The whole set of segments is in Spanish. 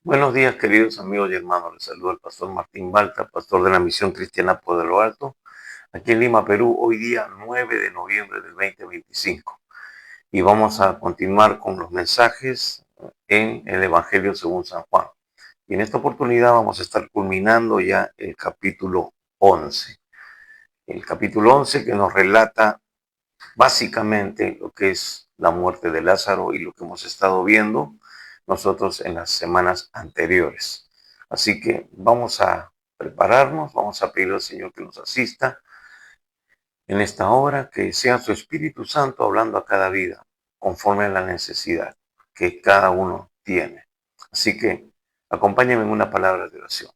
Buenos días, queridos amigos y hermanos. Les saluda el pastor Martín Balta, pastor de la Misión Cristiana por de lo Alto, aquí en Lima, Perú, hoy día 9 de noviembre del 2025. Y vamos a continuar con los mensajes en el Evangelio según San Juan. Y en esta oportunidad vamos a estar culminando ya el capítulo 11. El capítulo 11 que nos relata básicamente lo que es la muerte de Lázaro y lo que hemos estado viendo nosotros en las semanas anteriores. Así que vamos a prepararnos, vamos a pedir al Señor que nos asista en esta hora, que sea su Espíritu Santo hablando a cada vida conforme a la necesidad que cada uno tiene. Así que acompáñenme en una palabra de oración.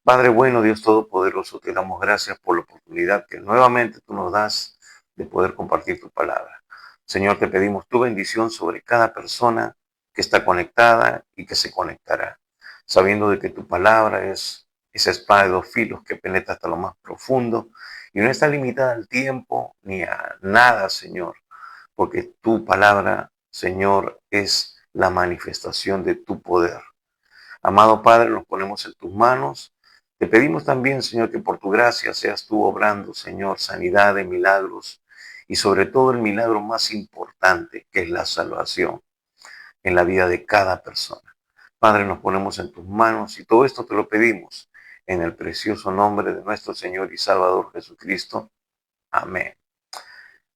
Padre bueno, Dios Todopoderoso, te damos gracias por la oportunidad que nuevamente tú nos das de poder compartir tu palabra. Señor, te pedimos tu bendición sobre cada persona que está conectada y que se conectará, sabiendo de que tu palabra es esa espada de dos filos que penetra hasta lo más profundo y no está limitada al tiempo ni a nada, Señor, porque tu palabra, Señor, es la manifestación de tu poder. Amado Padre, nos ponemos en tus manos. Te pedimos también, Señor, que por tu gracia seas tú obrando, Señor, sanidad de milagros y sobre todo el milagro más importante, que es la salvación en la vida de cada persona. Padre, nos ponemos en tus manos y todo esto te lo pedimos en el precioso nombre de nuestro Señor y Salvador Jesucristo. Amén.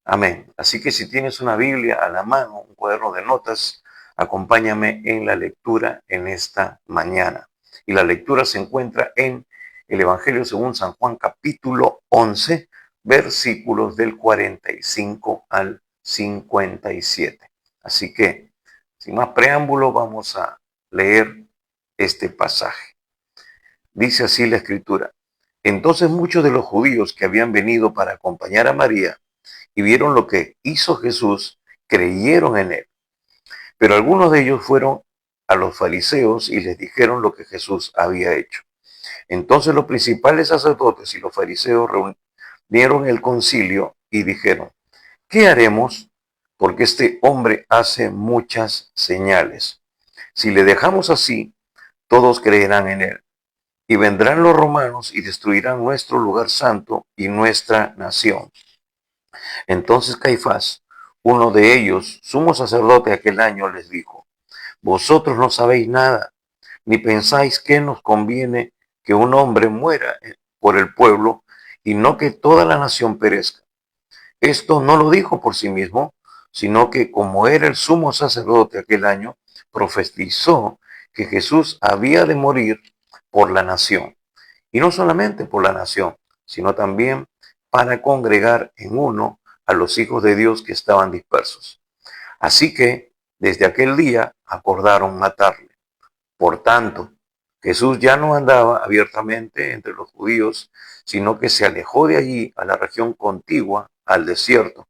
Amén. Así que si tienes una Biblia a la mano, un cuaderno de notas, acompáñame en la lectura en esta mañana. Y la lectura se encuentra en el Evangelio según San Juan capítulo 11, versículos del 45 al 57. Así que, sin más preámbulo, vamos a leer este pasaje. Dice así la Escritura. Entonces muchos de los judíos que habían venido para acompañar a María y vieron lo que hizo Jesús, creyeron en él. Pero algunos de ellos fueron a los fariseos y les dijeron lo que Jesús había hecho. Entonces los principales sacerdotes y los fariseos reunieron el concilio y dijeron, ¿qué haremos? Porque este hombre hace muchas señales. Si le dejamos así, todos creerán en él. Y vendrán los romanos y destruirán nuestro lugar santo y nuestra nación. Entonces Caifás, uno de ellos, sumo sacerdote aquel año, les dijo, vosotros no sabéis nada, ni pensáis que nos conviene que un hombre muera por el pueblo y no que toda la nación perezca. Esto no lo dijo por sí mismo, sino que como era el sumo sacerdote aquel año, profetizó que Jesús había de morir por la nación. Y no solamente por la nación, sino también para congregar en uno a los hijos de Dios que estaban dispersos. Así que desde aquel día acordaron matarle. Por tanto, Jesús ya no andaba abiertamente entre los judíos, sino que se alejó de allí a la región contigua, al desierto,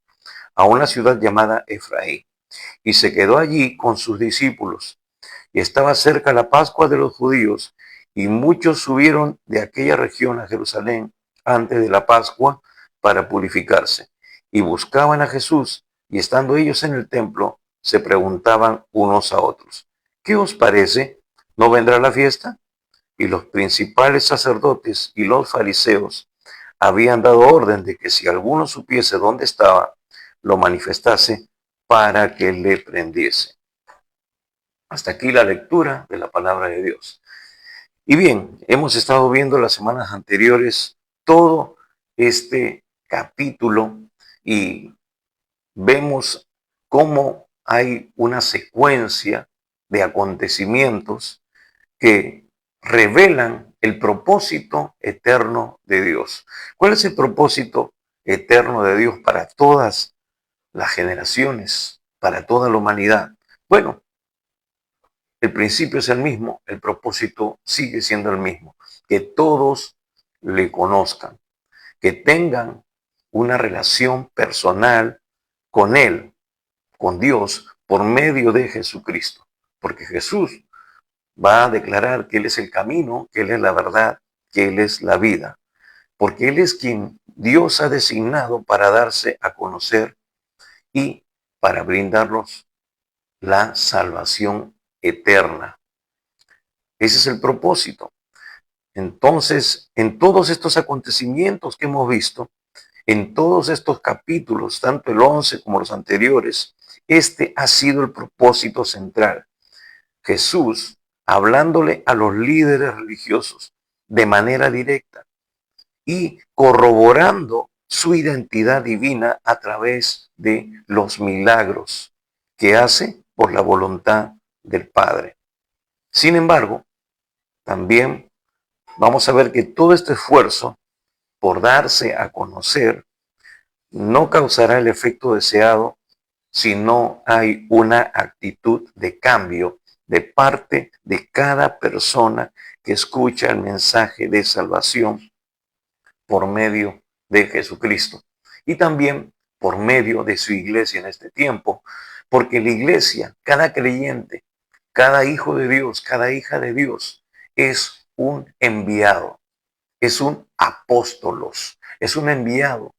a una ciudad llamada Efraín, y se quedó allí con sus discípulos. Y estaba cerca la Pascua de los judíos, y muchos subieron de aquella región a Jerusalén antes de la Pascua para purificarse, y buscaban a Jesús, y estando ellos en el templo, se preguntaban unos a otros, ¿qué os parece? ¿No vendrá la fiesta? Y los principales sacerdotes y los fariseos habían dado orden de que si alguno supiese dónde estaba, lo manifestase para que le prendiese. Hasta aquí la lectura de la palabra de Dios. Y bien, hemos estado viendo las semanas anteriores todo este capítulo y vemos cómo hay una secuencia de acontecimientos que revelan el propósito eterno de Dios. ¿Cuál es el propósito eterno de Dios para todas las generaciones, para toda la humanidad? Bueno, el principio es el mismo, el propósito sigue siendo el mismo, que todos le conozcan, que tengan una relación personal con Él, con Dios, por medio de Jesucristo. Porque Jesús va a declarar que Él es el camino, que Él es la verdad, que Él es la vida. Porque Él es quien Dios ha designado para darse a conocer y para brindarnos la salvación eterna. Ese es el propósito. Entonces, en todos estos acontecimientos que hemos visto, en todos estos capítulos, tanto el 11 como los anteriores, este ha sido el propósito central. Jesús hablándole a los líderes religiosos de manera directa y corroborando su identidad divina a través de los milagros que hace por la voluntad del Padre. Sin embargo, también vamos a ver que todo este esfuerzo por darse a conocer no causará el efecto deseado si no hay una actitud de cambio de parte de cada persona que escucha el mensaje de salvación por medio de Jesucristo y también por medio de su iglesia en este tiempo, porque la iglesia, cada creyente, cada hijo de Dios, cada hija de Dios es un enviado, es un apóstolos, es un enviado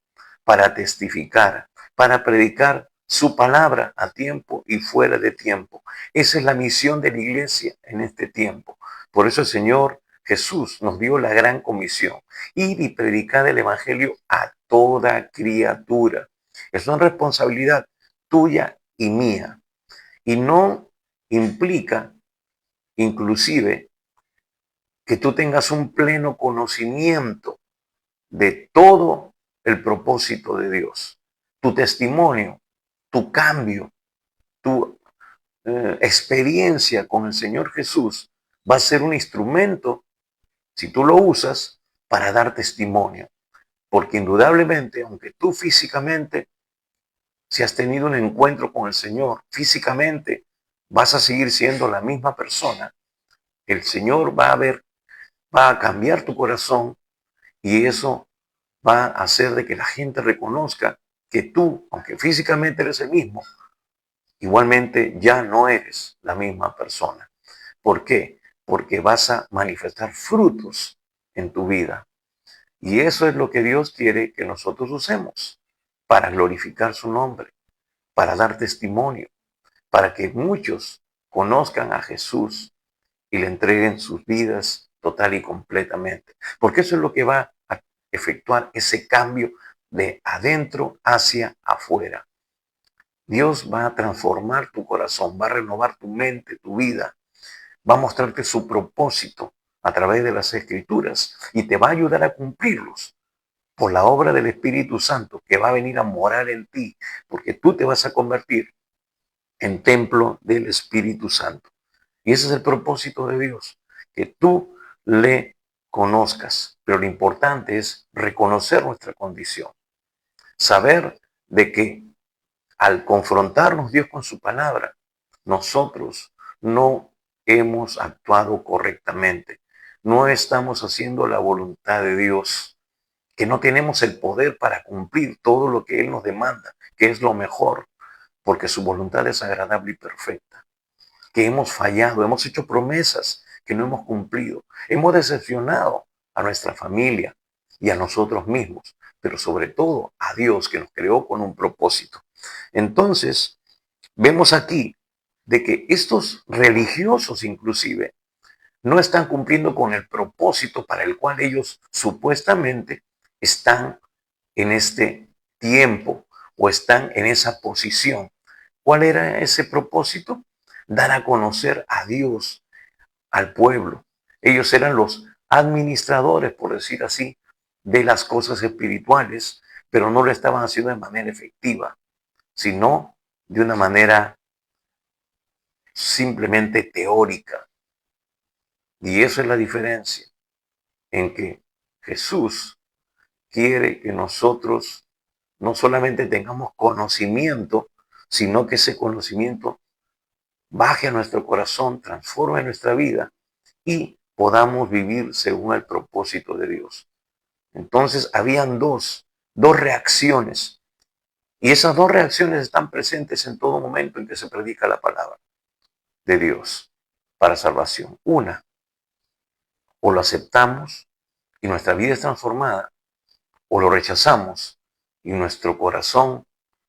para testificar, para predicar su palabra a tiempo y fuera de tiempo. Esa es la misión de la iglesia en este tiempo. Por eso el Señor Jesús nos dio la gran comisión: ir y predicar el evangelio a toda criatura. Es una responsabilidad tuya y mía. Y no implica, inclusive, que tú tengas un pleno conocimiento de todo el propósito de Dios. Tu testimonio, tu cambio, tu experiencia con el Señor Jesús va a ser un instrumento, si tú lo usas, para dar testimonio. Porque indudablemente, aunque tú físicamente, si has tenido un encuentro con el Señor, físicamente vas a seguir siendo la misma persona, el Señor va a cambiar tu corazón y eso va a hacer de que la gente reconozca que tú, aunque físicamente eres el mismo, igualmente ya no eres la misma persona. ¿Por qué? Porque vas a manifestar frutos en tu vida. Y eso es lo que Dios quiere que nosotros usemos para glorificar su nombre, para dar testimonio, para que muchos conozcan a Jesús y le entreguen sus vidas total y completamente. Porque eso es lo que va a efectuar ese cambio de adentro hacia afuera. Dios va a transformar tu corazón, va a renovar tu mente, tu vida, va a mostrarte su propósito a través de las Escrituras y te va a ayudar a cumplirlos por la obra del Espíritu Santo que va a venir a morar en ti, porque tú te vas a convertir en templo del Espíritu Santo. Y ese es el propósito de Dios, que tú le conozcas. Pero lo importante es reconocer nuestra condición, saber de que al confrontarnos Dios con su palabra, nosotros no hemos actuado correctamente, no estamos haciendo la voluntad de Dios, que no tenemos el poder para cumplir todo lo que Él nos demanda, que es lo mejor, porque su voluntad es agradable y perfecta, que hemos fallado, hemos hecho promesas que no hemos cumplido, hemos decepcionado a nuestra familia y a nosotros mismos, pero sobre todo a Dios que nos creó con un propósito. Entonces, vemos aquí de que estos religiosos inclusive no están cumpliendo con el propósito para el cual ellos supuestamente están en este tiempo o están en esa posición. ¿Cuál era ese propósito? Dar a conocer a Dios al pueblo. Ellos eran los administradores, por decir así, de las cosas espirituales, pero no lo estaban haciendo de manera efectiva, sino de una manera simplemente teórica. Y eso es la diferencia en que Jesús quiere que nosotros no solamente tengamos conocimiento, sino que ese conocimiento baje a nuestro corazón, transforme nuestra vida y podamos vivir según el propósito de Dios. Entonces habían dos reacciones y esas dos reacciones están presentes en todo momento en que se predica la palabra de Dios para salvación. Una, o lo aceptamos y nuestra vida es transformada, o lo rechazamos y nuestro corazón,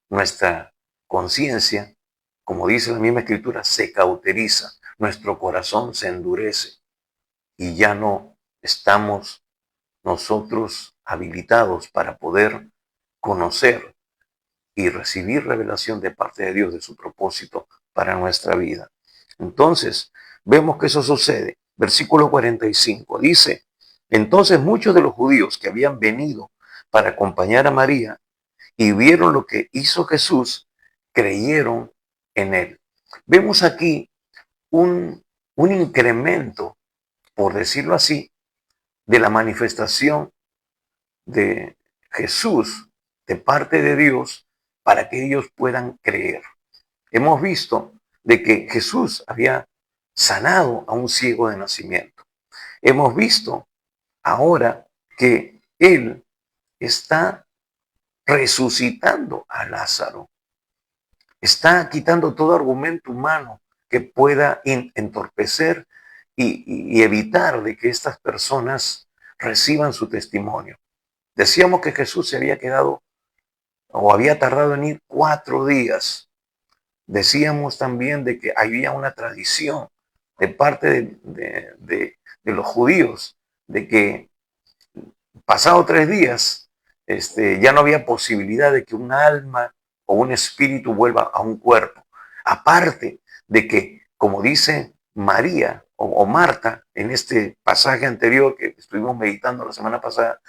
nuestra conciencia, como dice la misma escritura, se cauteriza, nuestro corazón se endurece. y ya no estamos nosotros habilitados para poder conocer y recibir revelación de parte de Dios de su propósito para nuestra vida. Entonces, vemos que eso sucede. Versículo 45 dice, entonces muchos de los judíos que habían venido para acompañar a María y vieron lo que hizo Jesús, creyeron en él. Vemos aquí un incremento, por decirlo así, de la manifestación de Jesús de parte de Dios para que ellos puedan creer. Hemos visto de que Jesús había sanado a un ciego de nacimiento. Hemos visto ahora que Él está resucitando a Lázaro. Está quitando todo argumento humano que pueda entorpecer y evitar de que estas personas reciban su testimonio. Decíamos que Jesús se había quedado o había tardado en ir 4 días. Decíamos también de que había una tradición de parte de los judíos de que pasado 3 días ya no había posibilidad de que un alma o un espíritu vuelva a un cuerpo. Aparte de que, como dice María o Marta en este pasaje anterior que estuvimos meditando la semana pasada,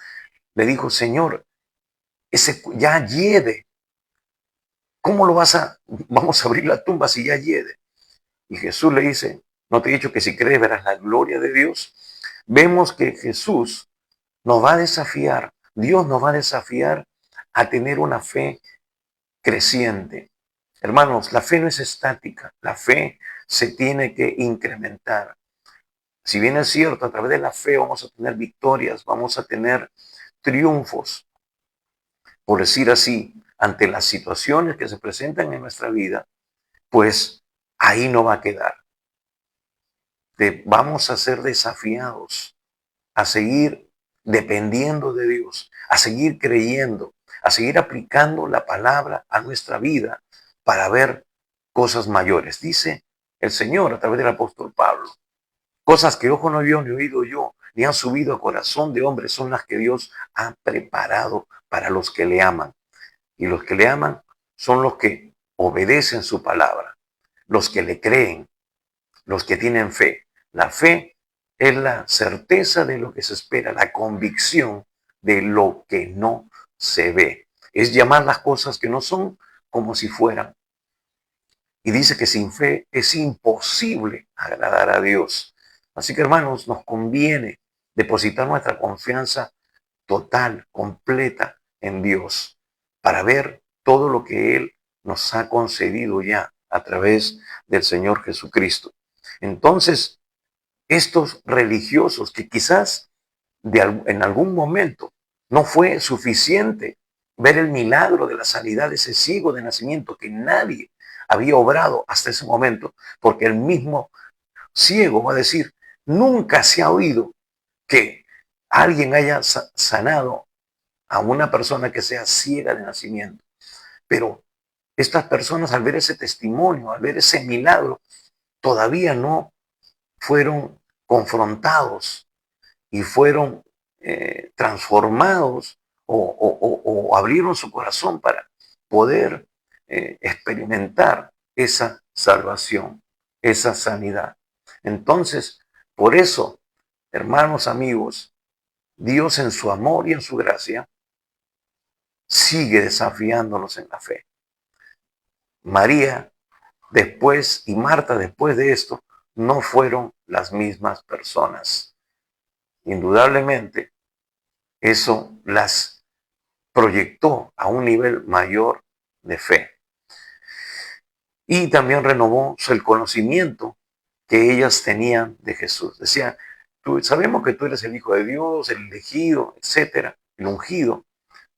le dijo, Señor, ese ya hiede. ¿Cómo vamos a abrir la tumba si ya hiede? Y Jesús le dice, ¿no te he dicho que si crees verás la gloria de Dios? Vemos que Jesús nos va a desafiar, Dios nos va a desafiar a tener una fe creciente. Hermanos, la fe no es estática, la fe se tiene que incrementar. Si bien es cierto, a través de la fe vamos a tener victorias, vamos a tener triunfos, por decir así, ante las situaciones que se presentan en nuestra vida, pues ahí no va a quedar. Vamos a ser desafiados a seguir dependiendo de Dios, a seguir creyendo, a seguir aplicando la palabra a nuestra vida para ver cosas mayores. Dice el Señor a través del apóstol Pablo, cosas que ojo no vio ni oído yo, ni han subido a corazón de hombre, son las que Dios ha preparado para los que le aman. Y los que le aman son los que obedecen su palabra, los que le creen, los que tienen fe. La fe es la certeza de lo que se espera, la convicción de lo que no se ve. Es llamar las cosas que no son como si fueran. Y dice que sin fe es imposible agradar a Dios. Así que hermanos, nos conviene depositar nuestra confianza total, completa en Dios, para ver todo lo que Él nos ha concedido ya a través del Señor Jesucristo. Entonces, estos religiosos que quizás en algún momento no fue suficiente ver el milagro de la sanidad de ese ciego de nacimiento que nadie había obrado hasta ese momento, porque el mismo ciego va a decir, nunca se ha oído que alguien haya sanado a una persona que sea ciega de nacimiento. Pero estas personas al ver ese testimonio, al ver ese milagro, todavía no fueron confrontados y fueron transformados o abrieron su corazón para poder experimentar esa salvación, esa sanidad. Entonces, por eso, hermanos, amigos, Dios en su amor y en su gracia sigue desafiándonos en la fe. María después y Marta después de esto no fueron las mismas personas. Indudablemente, eso las proyectó a un nivel mayor de fe. Y también renovó el conocimiento que ellas tenían de Jesús. Decía, sabemos que tú eres el Hijo de Dios, el elegido, etcétera, el ungido,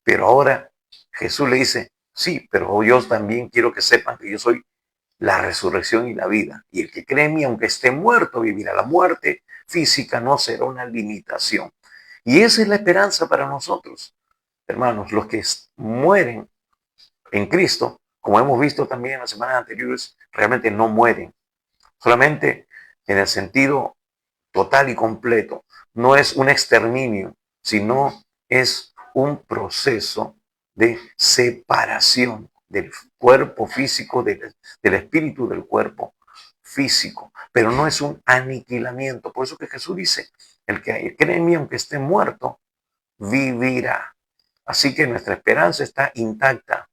pero ahora Jesús le dice, sí, pero yo también quiero que sepan que yo soy la resurrección y la vida. Y el que cree en mí, aunque esté muerto, vivirá. La muerte física no será una limitación. Y esa es la esperanza para nosotros, hermanos, los que mueren en Cristo, como hemos visto también en las semanas anteriores, realmente no mueren. Solamente en el sentido total y completo. No es un exterminio, sino es un proceso de separación del cuerpo físico, del espíritu del cuerpo físico, pero no es un aniquilamiento. Por eso que Jesús dice, el que cree en mí, aunque esté muerto, vivirá. Así que nuestra esperanza está intacta.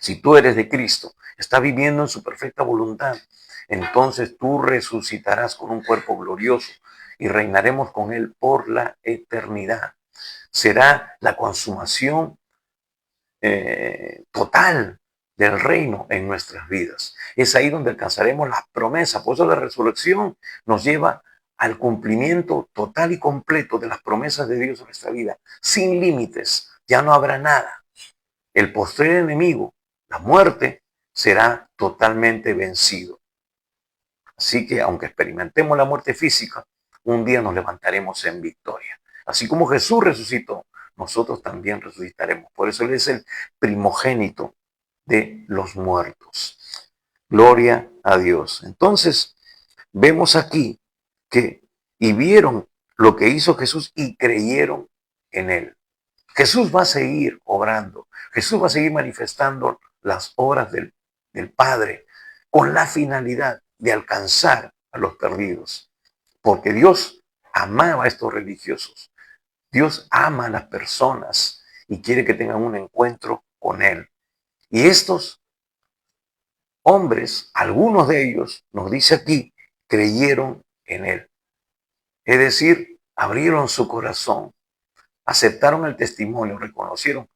Si tú eres de Cristo, está viviendo en su perfecta voluntad, entonces tú resucitarás con un cuerpo glorioso y reinaremos con Él por la eternidad. Será la consumación total del reino en nuestras vidas. Es ahí donde alcanzaremos las promesas. Por eso la resurrección nos lleva al cumplimiento total y completo de las promesas de Dios en nuestra vida, sin límites. Ya no habrá nada. El postrer enemigo, la muerte, será totalmente vencido. Así que aunque experimentemos la muerte física, un día nos levantaremos en victoria. Así como Jesús resucitó, nosotros también resucitaremos. Por eso Él es el primogénito de los muertos. Gloria a Dios. Entonces, vemos aquí que y vieron lo que hizo Jesús y creyeron en Él. Jesús va a seguir obrando. Jesús va a seguir manifestando las obras del Padre con la finalidad de alcanzar a los perdidos. Porque Dios amaba a estos religiosos. Dios ama a las personas y quiere que tengan un encuentro con Él. Y estos hombres, algunos de ellos, nos dice aquí, creyeron en Él. Es decir, abrieron su corazón, aceptaron el testimonio, reconocieron,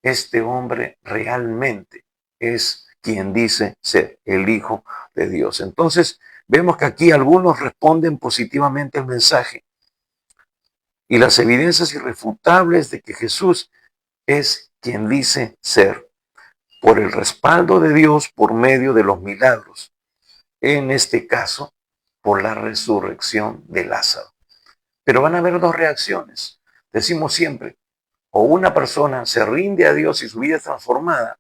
este hombre realmente es quien dice ser el Hijo de Dios. Entonces, vemos que aquí algunos responden positivamente al mensaje y las evidencias irrefutables de que Jesús es quien dice ser, por el respaldo de Dios por medio de los milagros, en este caso, por la resurrección de Lázaro. Pero van a haber dos reacciones. Decimos siempre, o una persona se rinde a Dios y su vida es transformada,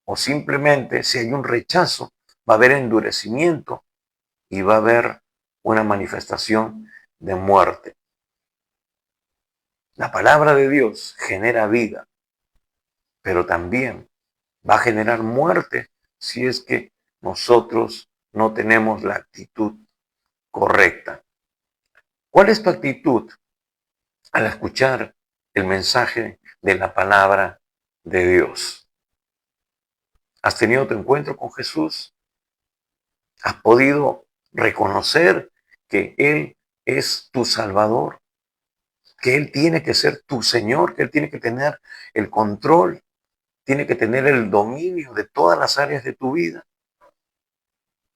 o simplemente si hay un rechazo, va a haber endurecimiento y va a haber una manifestación de muerte. La palabra de Dios genera vida, pero también va a generar muerte si es que nosotros no tenemos la actitud correcta. ¿Cuál es tu actitud al escuchar el mensaje de la palabra de Dios? ¿Has tenido tu encuentro con Jesús? ¿Has podido reconocer que Él es tu Salvador? Que Él tiene que ser tu Señor, que Él tiene que tener el control, tiene que tener el dominio de todas las áreas de tu vida.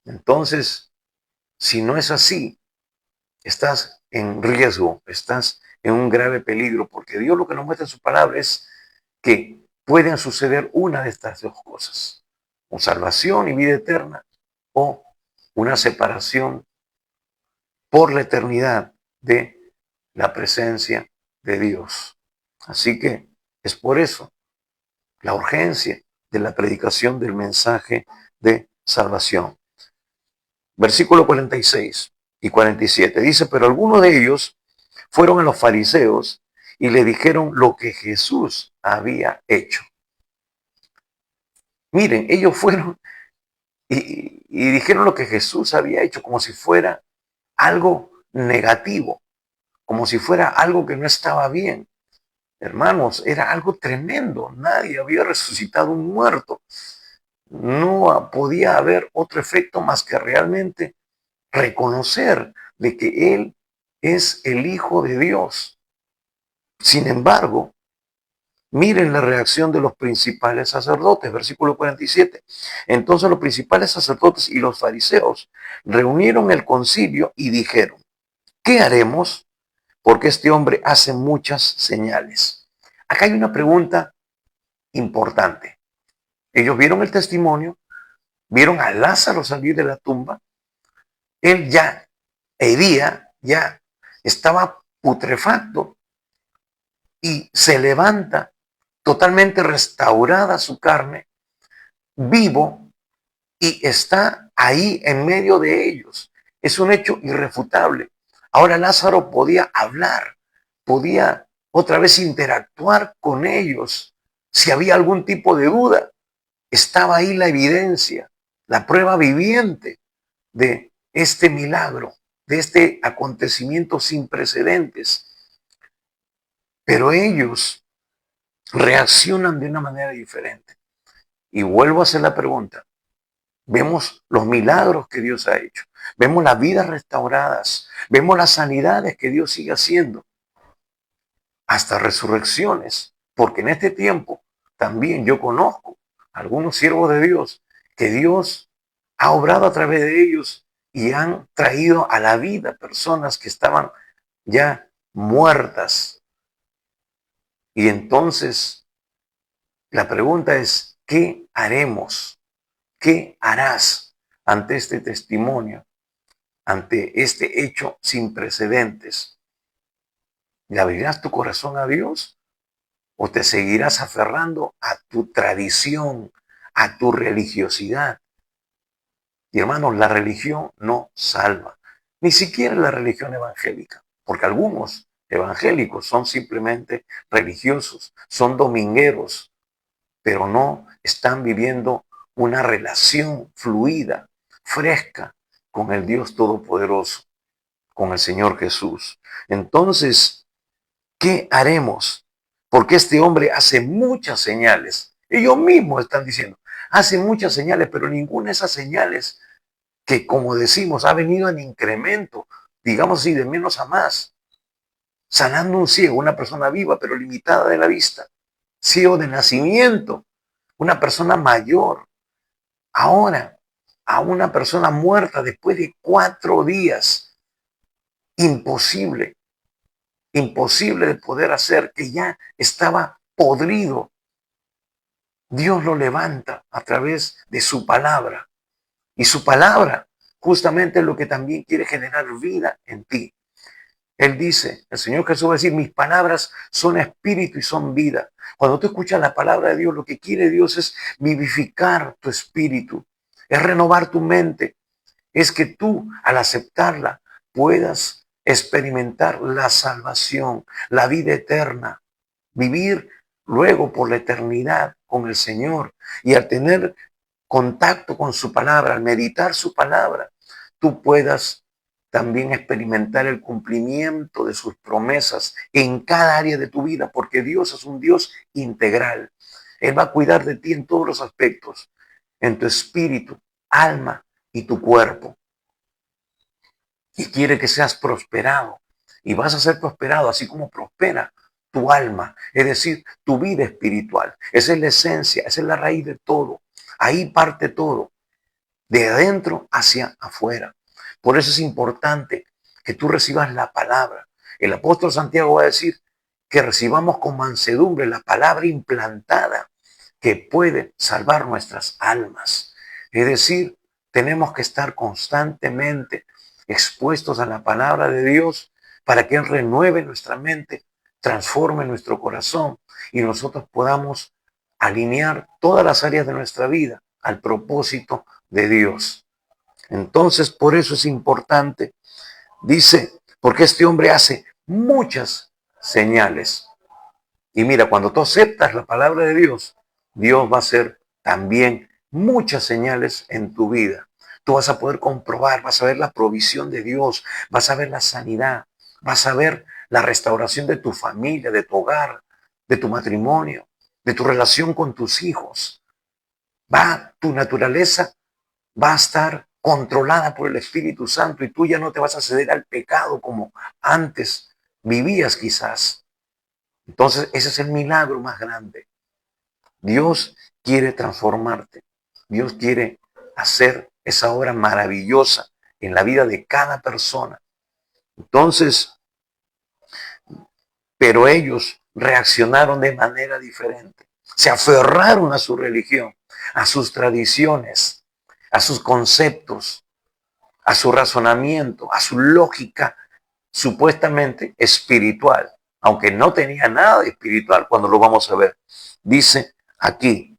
Entonces, si no es así, estás en riesgo, estás en un grave peligro, porque Dios lo que nos muestra en su palabra es que pueden suceder una de estas dos cosas, o salvación y vida eterna, o una separación por la eternidad de la presencia de Dios. Así que es por eso la urgencia de la predicación del mensaje de salvación. Versículo 46 y 47 dice, pero algunos de ellos fueron a los fariseos y le dijeron lo que Jesús había hecho. Miren, ellos fueron y dijeron lo que Jesús había hecho como si fuera algo negativo, como si fuera algo que no estaba bien. Hermanos, era algo tremendo. Nadie había resucitado un muerto. No podía haber otro efecto más que realmente reconocer de que Él es el Hijo de Dios. Sin embargo, miren la reacción de los principales sacerdotes, versículo 47. Entonces los principales sacerdotes y los fariseos reunieron el concilio y dijeron, ¿qué haremos? Porque este hombre hace muchas señales. Acá hay una pregunta importante. Ellos vieron el testimonio, vieron a Lázaro salir de la tumba, él ya hería, ya estaba putrefacto y se levanta totalmente restaurada su carne, vivo, y está ahí en medio de ellos. Es un hecho irrefutable. Ahora Lázaro podía hablar, podía otra vez interactuar con ellos. Si había algún tipo de duda, estaba ahí la evidencia, la prueba viviente de este milagro, de este acontecimiento sin precedentes. Pero ellos reaccionan de una manera diferente. Y vuelvo a hacer la pregunta. Vemos los milagros que Dios ha hecho. Vemos las vidas restauradas. Vemos las sanidades que Dios sigue haciendo. Hasta resurrecciones. Porque en este tiempo también yo conozco a algunos siervos de Dios que Dios ha obrado a través de ellos y han traído a la vida personas que estaban ya muertas. Y entonces la pregunta es, ¿qué haremos? ¿Qué harás ante este testimonio, ante este hecho sin precedentes? ¿Le abrirás tu corazón a Dios o te seguirás aferrando a tu tradición, a tu religiosidad? Y hermanos, la religión no salva, ni siquiera la religión evangélica, porque algunos evangélicos son simplemente religiosos, son domingueros, pero no están viviendo una relación fluida, fresca con el Dios Todopoderoso, con el Señor Jesús. Entonces, ¿qué haremos? Porque este hombre hace muchas señales. Ellos mismos están diciendo, hace muchas señales, pero ninguna de esas señales que, como decimos, ha venido en incremento, digamos así, de menos a más. Sanando un ciego, una persona viva, pero limitada de la vista. Ciego de nacimiento, una persona mayor. Ahora, a una persona muerta después de 4 días. Imposible, imposible de poder hacer, que ya estaba podrido. Dios lo levanta a través de su palabra. Y su palabra justamente es lo que también quiere generar vida en ti. Él dice, el Señor Jesús va a decir, mis palabras son espíritu y son vida. Cuando tú escuchas la palabra de Dios, lo que quiere Dios es vivificar tu espíritu, es renovar tu mente, es que tú al aceptarla puedas experimentar la salvación, la vida eterna, vivir luego por la eternidad con el Señor. Y al tener contacto con su palabra, al meditar su palabra, tú puedas también experimentar el cumplimiento de sus promesas en cada área de tu vida, porque Dios es un Dios integral. Él va a cuidar de ti en todos los aspectos, en tu espíritu, alma y tu cuerpo. Y quiere que seas prosperado. Y vas a ser prosperado así como prospera tu alma, es decir, tu vida espiritual. Esa es la esencia, esa es la raíz de todo. Ahí parte todo, de adentro hacia afuera. Por eso es importante que tú recibas la palabra. El apóstol Santiago va a decir que recibamos con mansedumbre la palabra implantada que puede salvar nuestras almas. Es decir, tenemos que estar constantemente expuestos a la palabra de Dios para que Él renueve nuestra mente, transforme nuestro corazón y nosotros podamos alinear todas las áreas de nuestra vida al propósito de Dios. Entonces, por eso es importante, dice, porque este hombre hace muchas señales. Y mira, cuando tú aceptas la palabra de Dios, Dios va a hacer también muchas señales en tu vida. Tú vas a poder comprobar, vas a ver la provisión de Dios, vas a ver la sanidad, vas a ver la restauración de tu familia, de tu hogar, de tu matrimonio, de tu relación con tus hijos. Tu naturaleza va a estar controlada por el Espíritu Santo y tú ya no te vas a ceder al pecado como antes vivías quizás. Entonces, ese es el milagro más grande. Dios quiere transformarte. Dios quiere hacer esa obra maravillosa en la vida de cada persona. Entonces, pero ellos reaccionaron de manera diferente. Se aferraron a su religión, a sus tradiciones, a sus conceptos, a su razonamiento, a su lógica supuestamente espiritual, aunque no tenía nada de espiritual cuando lo vamos a ver. Dice aquí,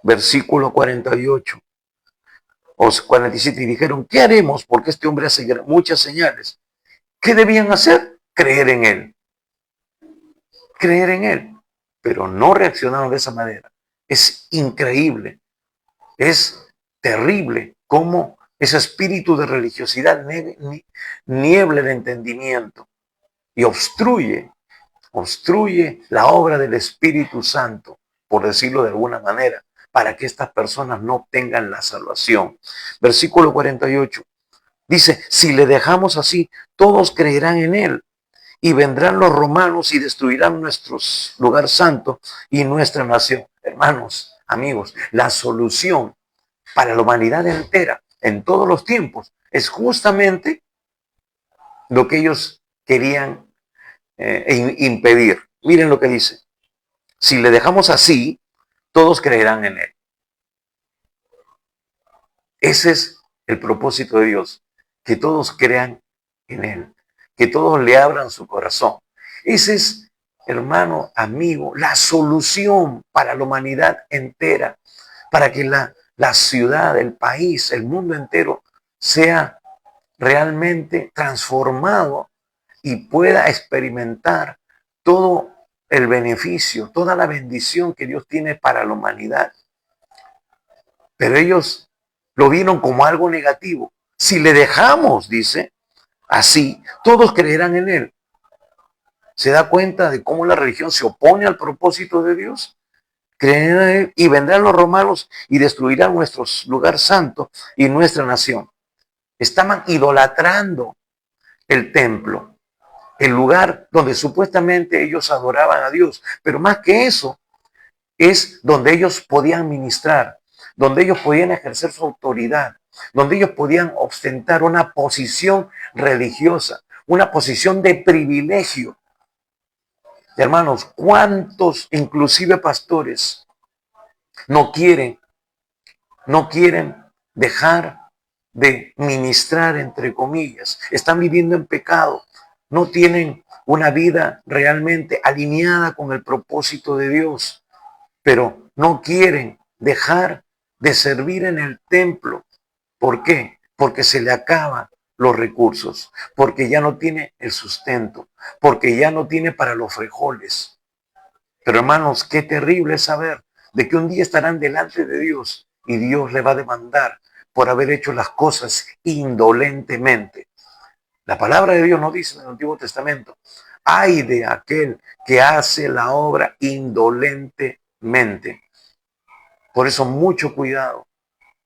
versículo 48, o 47, y dijeron, ¿qué haremos? Porque este hombre hace muchas señales. ¿Qué debían hacer? Creer en él. Creer en él. Pero no reaccionaron de esa manera. Es increíble, es terrible cómo ese espíritu de religiosidad niebla el entendimiento y obstruye la obra del Espíritu Santo, por decirlo de alguna manera, para que estas personas no obtengan la salvación. Versículo 48 dice, si le dejamos así, todos creerán en él, y vendrán los romanos y destruirán nuestro lugar santo y nuestra nación. Hermanos, amigos, la solución para la humanidad entera en todos los tiempos es justamente lo que ellos querían impedir. Miren lo que dice. Si le dejamos así, todos creerán en él. Ese es el propósito de Dios, que todos crean en él, que todos le abran su corazón. Ese es, hermano, amigo, la solución para la humanidad entera, para que la ciudad, el país, el mundo entero sea realmente transformado y pueda experimentar todo el beneficio, toda la bendición que Dios tiene para la humanidad. Pero ellos lo vieron como algo negativo. Si le dejamos, dice, así, todos creerán en él. ¿Se da cuenta de cómo la religión se opone al propósito de Dios? Creerán en él y vendrán los romanos y destruirán nuestro lugar santo y nuestra nación. Estaban idolatrando el templo, el lugar donde supuestamente ellos adoraban a Dios. Pero más que eso, es donde ellos podían ministrar, donde ellos podían ejercer su autoridad, donde ellos podían ostentar una posición religiosa, una posición de privilegio. Hermanos, ¿cuántos, inclusive pastores, no quieren dejar de ministrar, entre comillas? Están viviendo en pecado, no tienen una vida realmente alineada con el propósito de Dios, pero no quieren dejar de servir en el templo. ¿Por qué? Porque se le acaban los recursos, porque ya no tiene el sustento, porque ya no tiene para los frijoles. Pero hermanos, qué terrible es saber de que un día estarán delante de Dios y Dios le va a demandar por haber hecho las cosas indolentemente. La palabra de Dios nos dice en el Antiguo Testamento, ay de aquel que hace la obra indolentemente. Por eso mucho cuidado,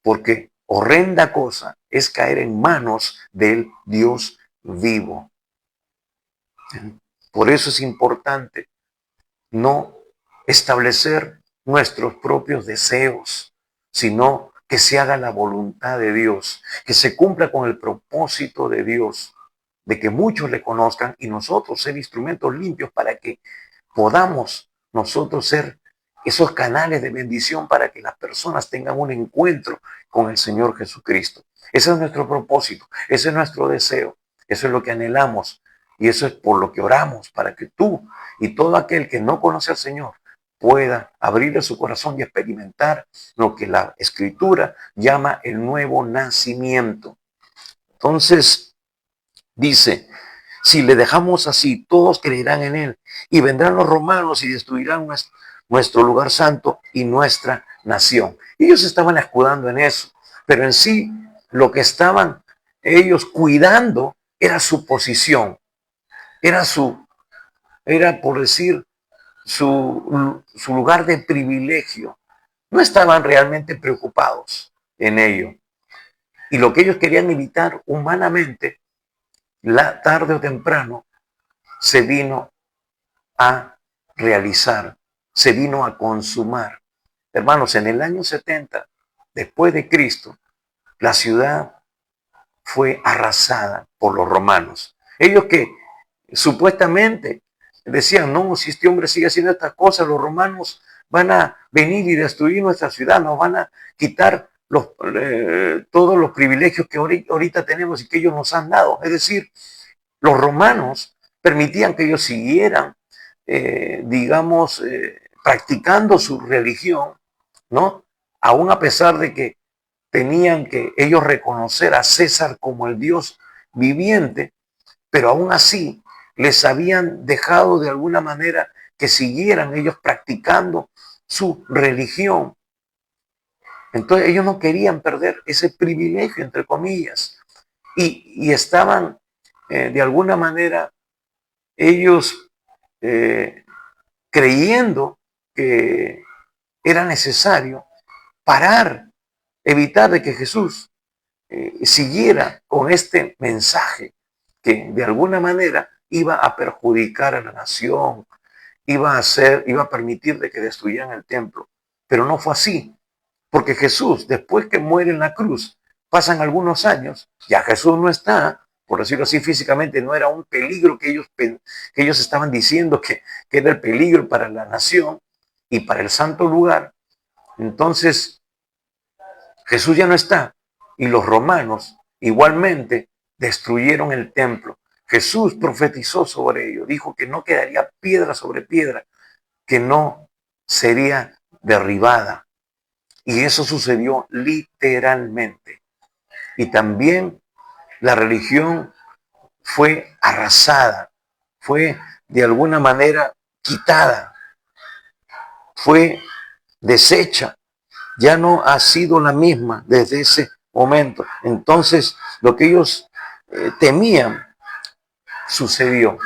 porque horrenda cosa es caer en manos del Dios vivo. Por eso es importante no establecer nuestros propios deseos, sino que se haga la voluntad de Dios, que se cumpla con el propósito de Dios, de que muchos le conozcan y nosotros ser instrumentos limpios para que podamos nosotros ser esos canales de bendición para que las personas tengan un encuentro con el Señor Jesucristo. Ese es nuestro propósito, ese es nuestro deseo, eso es lo que anhelamos y eso es por lo que oramos, para que tú y todo aquel que no conoce al Señor pueda abrirle su corazón y experimentar lo que la Escritura llama el nuevo nacimiento. Entonces, dice, si le dejamos así, todos creerán en él y vendrán los romanos y destruirán nuestro lugar santo y nuestra nación. Ellos estaban escudando en eso, pero en sí lo que estaban ellos cuidando era su posición, era por decir su lugar de privilegio. No estaban realmente preocupados en ello. Y lo que ellos querían evitar humanamente, tarde o temprano, se vino a realizar, se vino a consumar. Hermanos, en el año 70, después de Cristo, la ciudad fue arrasada por los romanos. Ellos que supuestamente decían, no, si este hombre sigue haciendo estas cosas, los romanos van a venir y destruir nuestra ciudad, nos van a quitar todos los privilegios que ahorita tenemos y que ellos nos han dado. Es decir, los romanos permitían que ellos siguieran, practicando su religión, ¿no? Aún a pesar de que tenían que ellos reconocer a César como el Dios viviente, pero aún así les habían dejado de alguna manera que siguieran ellos practicando su religión. Entonces ellos no querían perder ese privilegio, entre comillas, y estaban de alguna manera ellos creyendo que era necesario parar, evitar de que Jesús siguiera con este mensaje que de alguna manera iba a perjudicar a la nación, iba a permitir de que destruyeran el templo. Pero no fue así, porque Jesús, después que muere en la cruz, pasan algunos años, ya Jesús no está, por decirlo así, físicamente no era un peligro que ellos estaban diciendo que era el peligro para la nación y para el santo lugar. Entonces, Jesús ya no está y los romanos igualmente destruyeron el templo. Jesús profetizó sobre ello, dijo que no quedaría piedra sobre piedra, que no sería derribada. Y eso sucedió literalmente. Y también la religión fue arrasada, fue de alguna manera quitada, fue deshecha. Ya no ha sido la misma desde ese momento. Entonces, lo que ellos temían sucedió.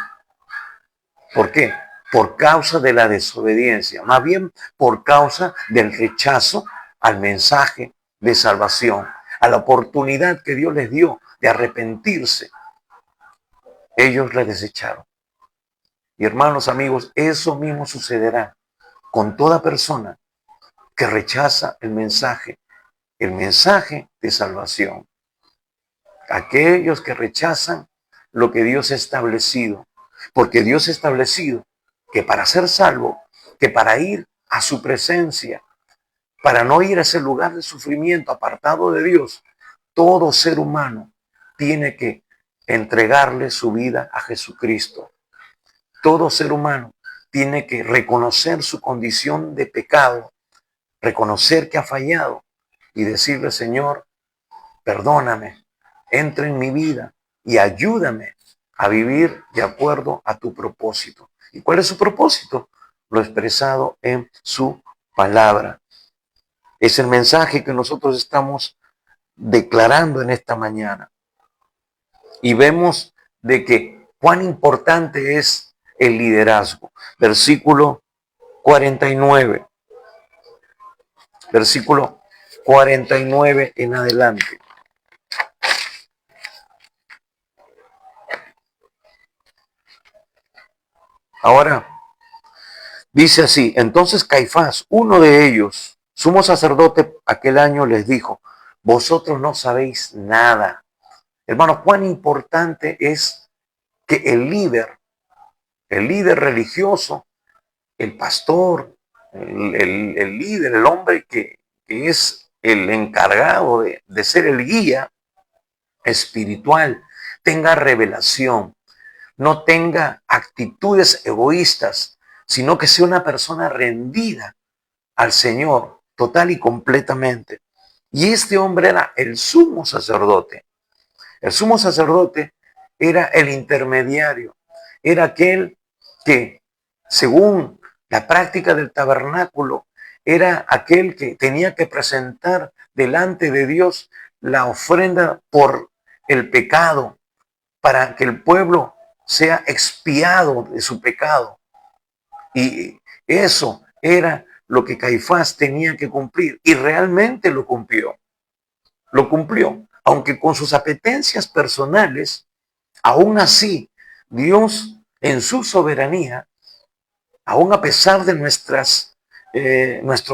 ¿Por qué? Por causa de la desobediencia, más bien por causa del rechazo al mensaje de salvación, a la oportunidad que Dios les dio de arrepentirse. Ellos la desecharon. Y hermanos, amigos, eso mismo sucederá con toda persona que rechaza el mensaje de salvación. Aquellos que rechazan lo que Dios ha establecido, porque Dios ha establecido que para ser salvo, que para ir a su presencia, para no ir a ese lugar de sufrimiento apartado de Dios, todo ser humano tiene que entregarle su vida a Jesucristo. Todo ser humano tiene que reconocer su condición de pecado, reconocer que ha fallado y decirle, Señor, perdóname, entra en mi vida y ayúdame a vivir de acuerdo a tu propósito. ¿Y cuál es su propósito? Lo expresado en su palabra. Es el mensaje que nosotros estamos declarando en esta mañana. Y vemos de que cuán importante es el liderazgo. Versículo 49. Versículo 49 en adelante. Ahora, dice así, entonces Caifás, uno de ellos, sumo sacerdote, aquel año les dijo, vosotros no sabéis nada. Hermanos, cuán importante es que el líder religioso, el pastor, el líder, el hombre que es el encargado de ser el guía espiritual, tenga revelación, no tenga actitudes egoístas, sino que sea una persona rendida al Señor total y completamente. Y este hombre era el sumo sacerdote. El sumo sacerdote era el intermediario, era aquel que, según la práctica del tabernáculo, era aquel que tenía que presentar delante de Dios la ofrenda por el pecado, para que el pueblo sea expiado de su pecado. Y eso era lo que Caifás tenía que cumplir, y realmente lo cumplió. Lo cumplió, aunque con sus apetencias personales, aún así, Dios en su soberanía, aún a pesar de nuestros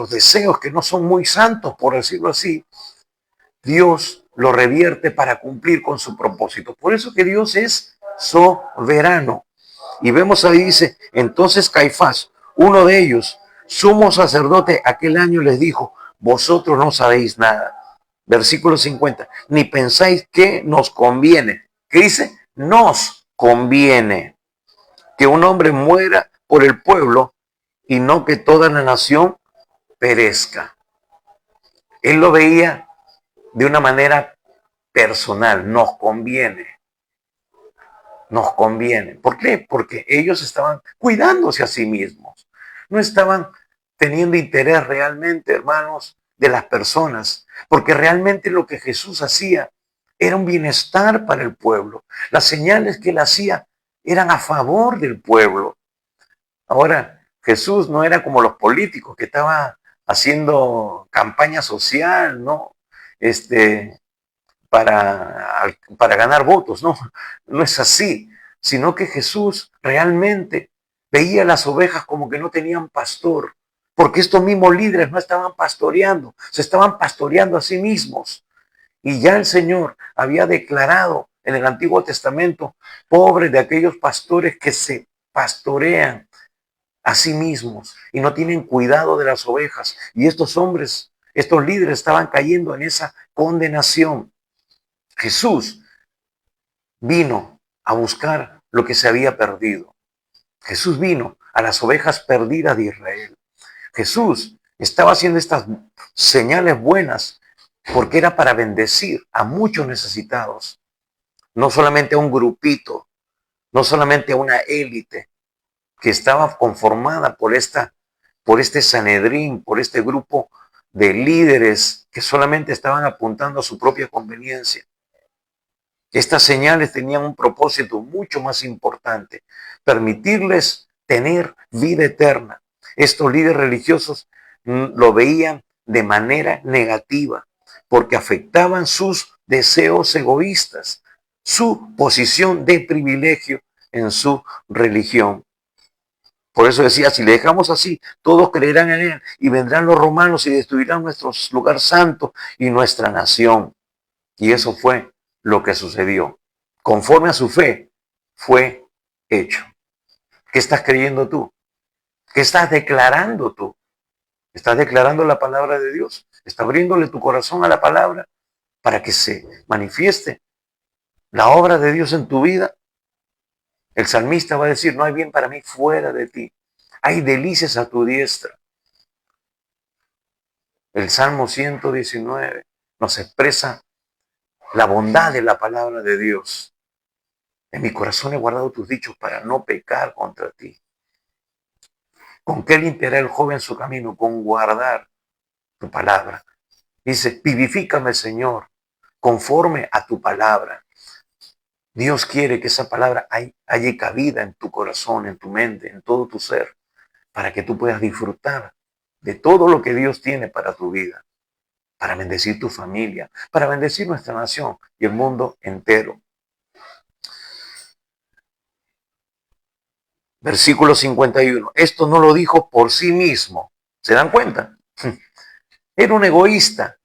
deseos que no son muy santos, por decirlo así, Dios lo revierte para cumplir con su propósito. Por eso que Dios es soberano. Y vemos ahí, dice, entonces Caifás, uno de ellos, sumo sacerdote, aquel año les dijo, vosotros no sabéis nada. Versículo 50, ni pensáis que nos conviene. ¿Qué dice? Nos conviene que un hombre muera por el pueblo y no que toda la nación perezca. Él lo veía de una manera personal, nos conviene. Nos conviene. ¿Por qué? Porque ellos estaban cuidándose a sí mismos. No estaban teniendo interés realmente, hermanos, de las personas. Porque realmente lo que Jesús hacía era un bienestar para el pueblo. Las señales que él hacía eran a favor del pueblo. Ahora, Jesús no era como los políticos que estaban haciendo campaña social, ¿no? Este, para ganar votos. No, no es así, sino que Jesús realmente veía las ovejas como que no tenían pastor, porque estos mismos líderes no estaban pastoreando, se estaban pastoreando a sí mismos. Y ya el Señor había declarado en el Antiguo Testamento, pobre de aquellos pastores que se pastorean a sí mismos y no tienen cuidado de las ovejas. Y estos hombres, estos líderes estaban cayendo en esa condenación. Jesús vino a buscar lo que se había perdido. Jesús vino a las ovejas perdidas de Israel. Jesús estaba haciendo estas señales buenas porque era para bendecir a muchos necesitados, no solamente a un grupito, no solamente a una élite que estaba conformada por este Sanedrín, por este grupo de líderes que solamente estaban apuntando a su propia conveniencia. Estas señales tenían un propósito mucho más importante, permitirles tener vida eterna. Estos líderes religiosos lo veían de manera negativa porque afectaban sus deseos egoístas, su posición de privilegio en su religión. Por eso decía, si le dejamos así, todos creerán en él y vendrán los romanos y destruirán nuestro lugar santo y nuestra nación. Y eso fue lo que sucedió. Conforme a su fe, fue hecho. ¿Qué estás creyendo tú? ¿Qué estás declarando tú? ¿Estás declarando la palabra de Dios? ¿Estás abriéndole tu corazón a la palabra para que se manifieste la obra de Dios en tu vida? El salmista va a decir, no hay bien para mí fuera de ti. Hay delicias a tu diestra. El Salmo 119 nos expresa la bondad de la palabra de Dios. En mi corazón he guardado tus dichos para no pecar contra ti. ¿Con qué limpiará el joven su camino? Con guardar tu palabra. Dice, vivifícame, Señor, conforme a tu palabra. Dios quiere que esa palabra haya cabida en tu corazón, en tu mente, en todo tu ser, para que tú puedas disfrutar de todo lo que Dios tiene para tu vida, para bendecir tu familia, para bendecir nuestra nación y el mundo entero. Versículo 51. Esto no lo dijo por sí mismo. ¿Se dan cuenta? Era un egoísta.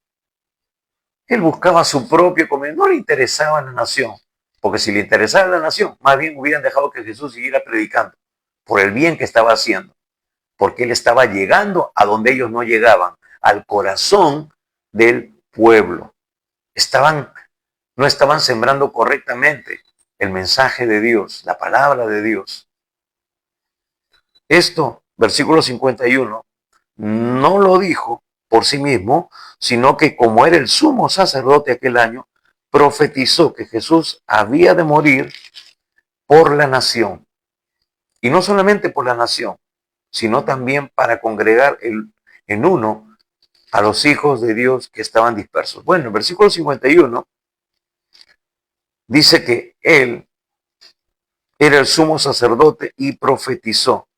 Él buscaba su propio comer. No le interesaba la nación. Porque si le interesaba la nación, más bien hubieran dejado que Jesús siguiera predicando por el bien que estaba haciendo. Porque él estaba llegando a donde ellos no llegaban, al corazón del pueblo. No estaban sembrando correctamente el mensaje de Dios, la palabra de Dios. Esto, versículo 51, no lo dijo por sí mismo, sino que como era el sumo sacerdote aquel año, profetizó que Jesús había de morir por la nación. Y no solamente por la nación, sino también para congregar en uno a los hijos de Dios que estaban dispersos. Bueno, el versículo 51 dice que él era el sumo sacerdote y profetizó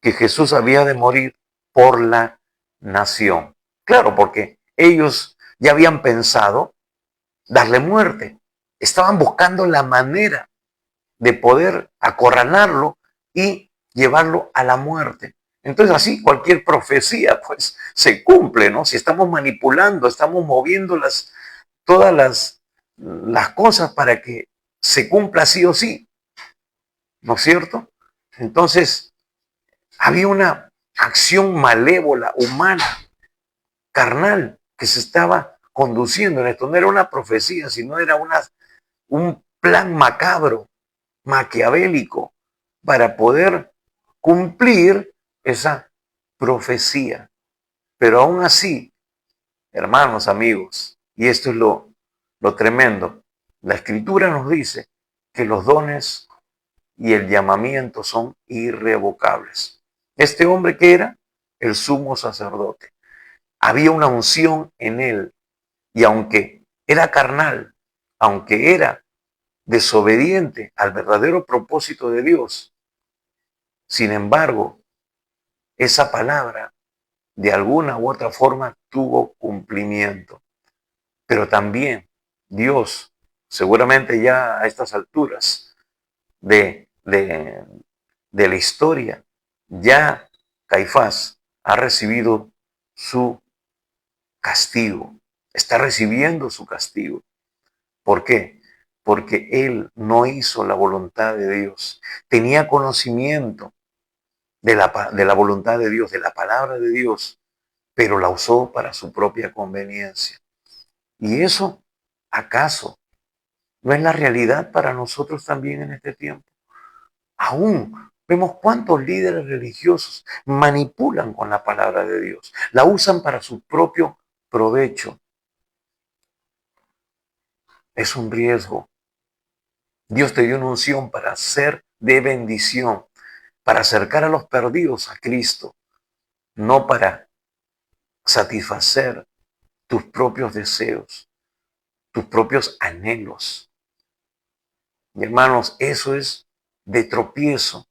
que Jesús había de morir por la nación. Claro, porque ellos ya habían pensado darle muerte. Estaban buscando la manera de poder acorralarlo y llevarlo a la muerte. Entonces así cualquier profecía pues se cumple, ¿no? Si estamos manipulando, estamos moviendo todas las cosas para que se cumpla sí o sí, ¿no es cierto? Entonces había una acción malévola, humana, carnal, que se estaba conduciendo en esto. No era una profecía, sino era un plan macabro, maquiavélico, para poder cumplir esa profecía. Pero aún así, hermanos, amigos, Y esto es lo tremendo. La Escritura nos dice que los dones y el llamamiento son irrevocables. Este hombre que era el sumo sacerdote, había una unción en él y aunque era carnal, aunque era desobediente al verdadero propósito de Dios, sin embargo, esa palabra de alguna u otra forma tuvo cumplimiento. Pero también Dios, seguramente ya a estas alturas de la historia, ya Caifás ha recibido su castigo, está recibiendo su castigo. ¿Por qué? Porque él no hizo la voluntad de Dios. Tenía conocimiento de la voluntad de Dios, de la palabra de Dios, pero la usó para su propia conveniencia. ¿Y eso acaso no es la realidad para nosotros también en este tiempo? Aún vemos cuántos líderes religiosos manipulan con la palabra de Dios, la usan para su propio provecho. Es un riesgo. Dios te dio una unción para ser de bendición, para acercar a los perdidos a Cristo, no para satisfacer tus propios deseos, tus propios anhelos. Y hermanos, eso es de tropiezo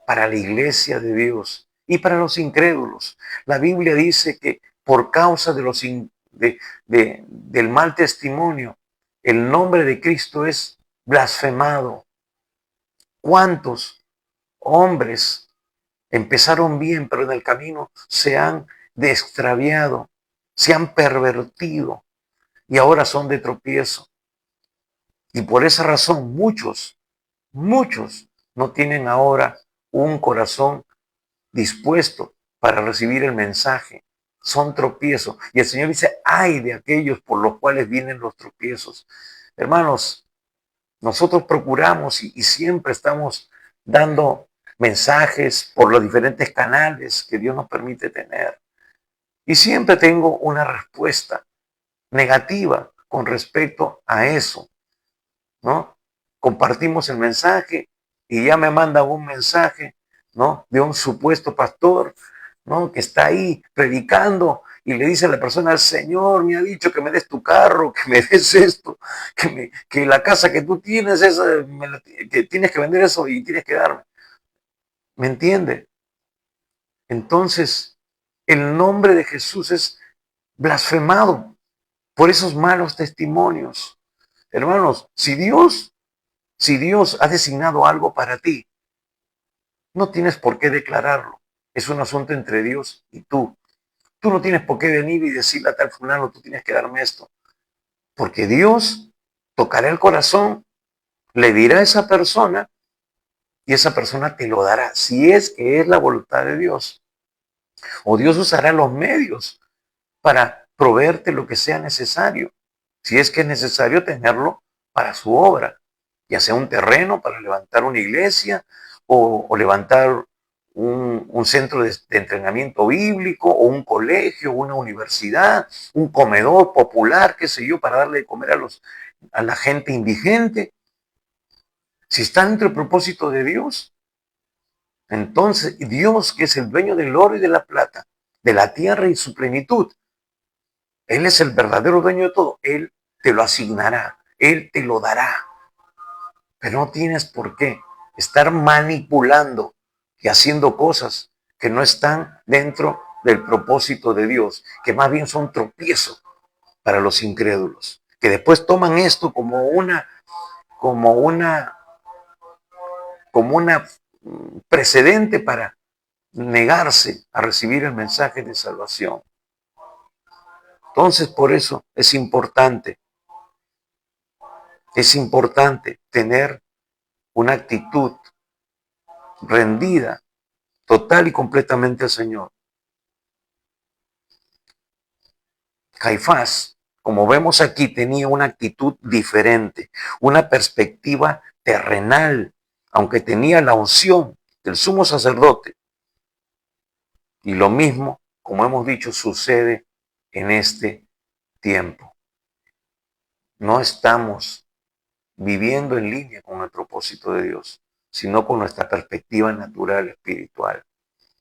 para la iglesia de Dios y para los incrédulos. La Biblia dice que por causa de del mal testimonio, el nombre de Cristo es blasfemado. ¿Cuántos hombres empezaron bien, pero en el camino se han extraviado, se han pervertido y ahora son de tropiezo? Y por esa razón muchos no tienen ahora un corazón dispuesto para recibir el mensaje. Son tropiezos. Y el Señor dice, ay de aquellos por los cuales vienen los tropiezos. Hermanos, nosotros procuramos y siempre estamos dando mensajes por los diferentes canales que Dios nos permite tener. Y siempre tengo una respuesta negativa con respecto a eso, ¿no? Compartimos el mensaje y ya me mandan un mensaje, ¿no? De un supuesto pastor, ¿no? Que está ahí predicando y le dice a la persona, el Señor me ha dicho que me des tu carro, que me des esto, que la casa que tú tienes, que tienes que vender eso y tienes que darme. ¿Me entiende? Entonces, el nombre de Jesús es blasfemado por esos malos testimonios. Hermanos, si Dios ha designado algo para ti, no tienes por qué declararlo. Es un asunto entre Dios y tú. Tú no tienes por qué venir y decirle a tal fulano, tú tienes que darme esto. Porque Dios tocará el corazón, le dirá a esa persona y esa persona te lo dará, si es que es la voluntad de Dios. O Dios usará los medios para proveerte lo que sea necesario, si es que es necesario tenerlo para su obra, ya sea un terreno para levantar una iglesia o levantar un centro de entrenamiento bíblico o un colegio, una universidad, un comedor popular, qué sé yo, para darle de comer a la gente indigente. Si está dentro del propósito de Dios, entonces Dios, que es el dueño del oro y de la plata, de la tierra y su plenitud, Él es el verdadero dueño de todo. Él te lo asignará, Él te lo dará. Pero no tienes por qué estar manipulando y haciendo cosas que no están dentro del propósito de Dios, que más bien son tropiezos para los incrédulos, que después toman esto como una, como una precedente para negarse a recibir el mensaje de salvación. Entonces, por eso es importante tener una actitud rendida total y completamente al Señor. Caifás, como vemos aquí, tenía una actitud diferente, una perspectiva terrenal, aunque tenía la unción del sumo sacerdote. Y lo mismo, como hemos dicho, sucede en este tiempo. no estamos viviendo en línea con el propósito de Dios, sino con nuestra perspectiva natural, espiritual.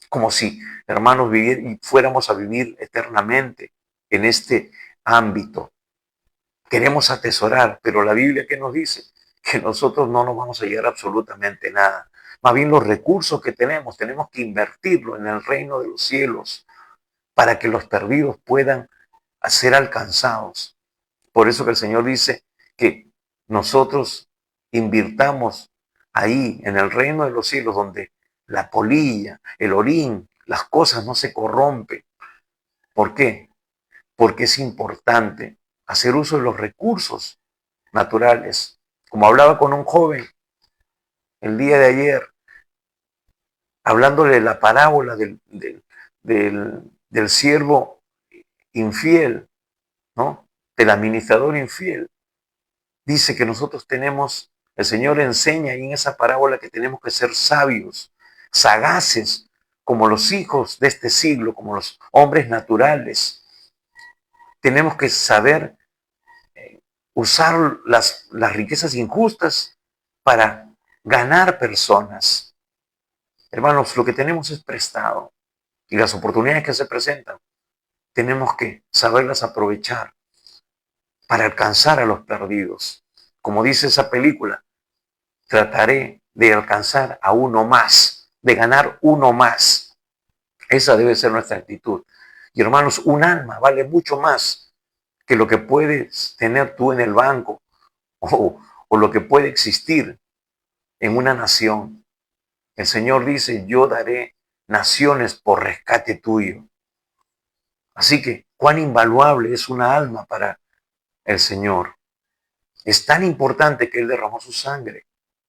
Como si, hermanos, fuéramos a vivir eternamente en este ámbito. Queremos atesorar, pero la Biblia, ¿qué nos dice? Que nosotros no nos vamos a llegar absolutamente nada. Más bien los recursos que tenemos que invertirlo en el reino de los cielos para que los perdidos puedan ser alcanzados. Por eso que el Señor dice que nosotros invirtamos ahí en el reino de los cielos donde la polilla, el orín, las cosas no se corrompen. ¿Por qué? Porque es importante hacer uso de los recursos naturales. Como hablaba con un joven el día de ayer, hablándole de la parábola del siervo infiel, ¿no? Del administrador infiel. Dice que nosotros el Señor enseña ahí en esa parábola que tenemos que ser sabios, sagaces, como los hijos de este siglo, como los hombres naturales. Tenemos que saber usar las riquezas injustas para ganar personas. Hermanos, lo que tenemos es prestado y las oportunidades que se presentan, tenemos que saberlas aprovechar para alcanzar a los perdidos. Como dice esa película, trataré de alcanzar a uno más, de ganar uno más. Esa debe ser nuestra actitud. Y hermanos, un alma vale mucho más que lo que puedes tener tú en el banco o lo que puede existir en una nación. El Señor dice, yo daré naciones por rescate tuyo. Así que, cuán invaluable es una alma para el Señor. Es tan importante que Él derramó su sangre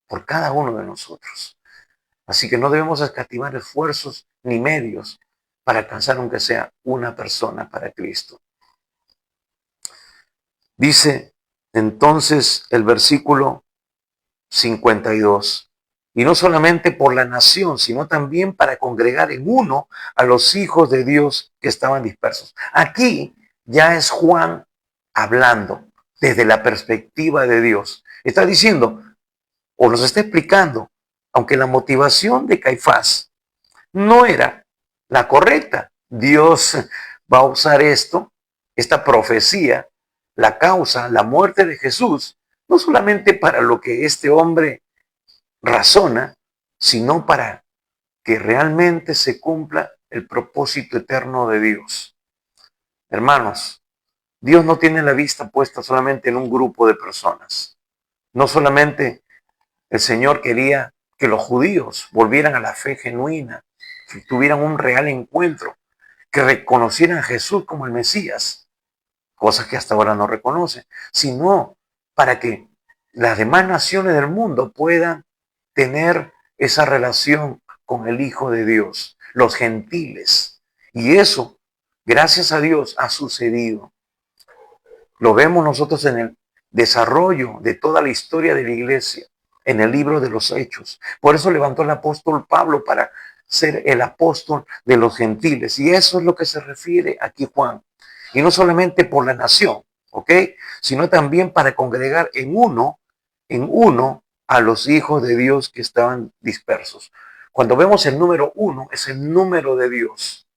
por cada uno de nosotros. Así que no debemos escatimar esfuerzos ni medios para alcanzar aunque sea una persona para Cristo. Dice entonces el versículo 52, y no solamente por la nación, sino también para congregar en uno a los hijos de Dios que estaban dispersos. Aquí ya es Juan hablando desde la perspectiva de Dios. Está diciendo, o nos está explicando, aunque la motivación de Caifás no era la correcta, Dios va a usar esta profecía, la causa, la muerte de Jesús, no solamente para lo que este hombre razona, sino para que realmente se cumpla el propósito eterno de Dios. Hermanos, Dios no tiene la vista puesta solamente en un grupo de personas. No solamente el Señor quería que los judíos volvieran a la fe genuina, que tuvieran un real encuentro, que reconocieran a Jesús como el Mesías, cosas que hasta ahora no reconocen, sino para que las demás naciones del mundo puedan tener esa relación con el Hijo de Dios, los gentiles. Y eso, gracias a Dios, ha sucedido. Lo vemos nosotros en el desarrollo de toda la historia de la iglesia, en el libro de los Hechos. Por eso levantó el apóstol Pablo para ser el apóstol de los gentiles. Y eso es lo que se refiere aquí Juan. Y no solamente por la nación, ¿ok? Sino también para congregar en uno a los hijos de Dios que estaban dispersos. Cuando vemos el número 1, es el número de Dios.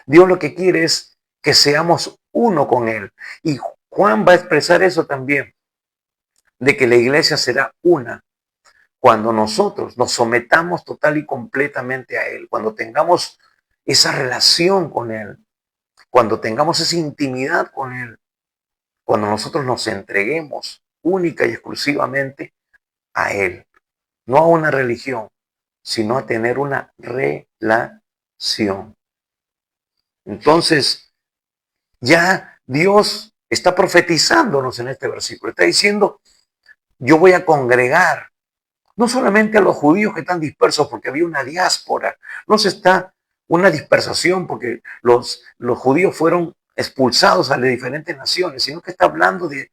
Dios lo que quiere es que seamos uno con Él. Y Juan va a expresar eso también, de que la iglesia será una cuando nosotros nos sometamos total y completamente a Él, cuando tengamos esa relación con Él, cuando tengamos esa intimidad con Él, cuando nosotros nos entreguemos única y exclusivamente a Él, no a una religión, sino a tener una relación. Entonces, ya Dios está profetizándonos en este versículo. Está diciendo, yo voy a congregar no solamente a los judíos que están dispersos porque había una diáspora, no se está una dispersación porque los judíos fueron expulsados a las diferentes naciones, sino que está hablando de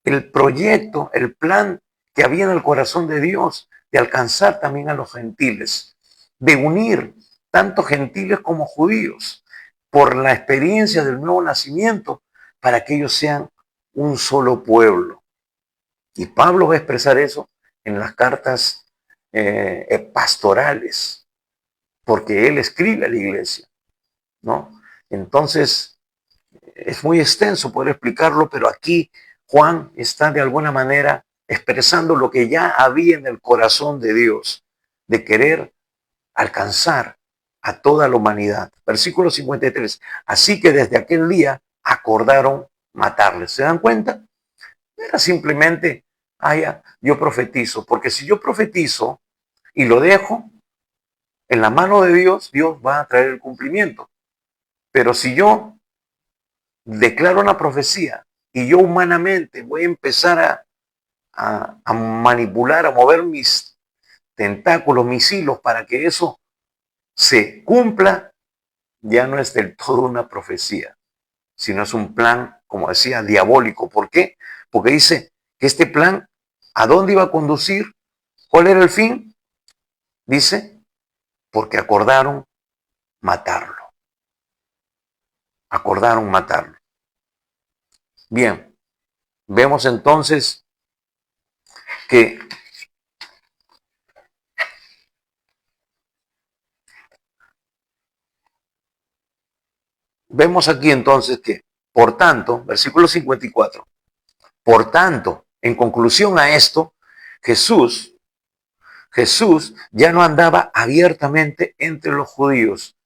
el proyecto, el plan que había en el corazón de Dios de alcanzar también a los gentiles, de unir tanto gentiles como judíos por la experiencia del nuevo nacimiento para que ellos sean un solo pueblo. Y Pablo va a expresar eso en las cartas pastorales, porque él escribe a la iglesia, ¿no? Entonces, es muy extenso poder explicarlo, pero aquí Juan está de alguna manera expresando lo que ya había en el corazón de Dios, de querer alcanzar a toda la humanidad. Versículo 53. Así que desde aquel día acordaron matarles. ¿Se dan cuenta? Era simplemente, yo profetizo, porque si yo profetizo y lo dejo en la mano de Dios, Dios va a traer el cumplimiento. Pero si yo declaro una profecía y yo humanamente voy a empezar a manipular, a mover mis tentáculos, mis hilos para que eso se cumpla, ya no es del todo una profecía, sino es un plan, como decía, diabólico. ¿Por qué? Porque dice que este plan, ¿a dónde iba a conducir? ¿Cuál era el fin? Dice, porque acordaron matarlo. Acordaron matarlo. Bien, vemos entonces que vemos aquí entonces que, por tanto, versículo 54, por tanto, en conclusión a esto, Jesús ya no andaba abiertamente entre los judíos,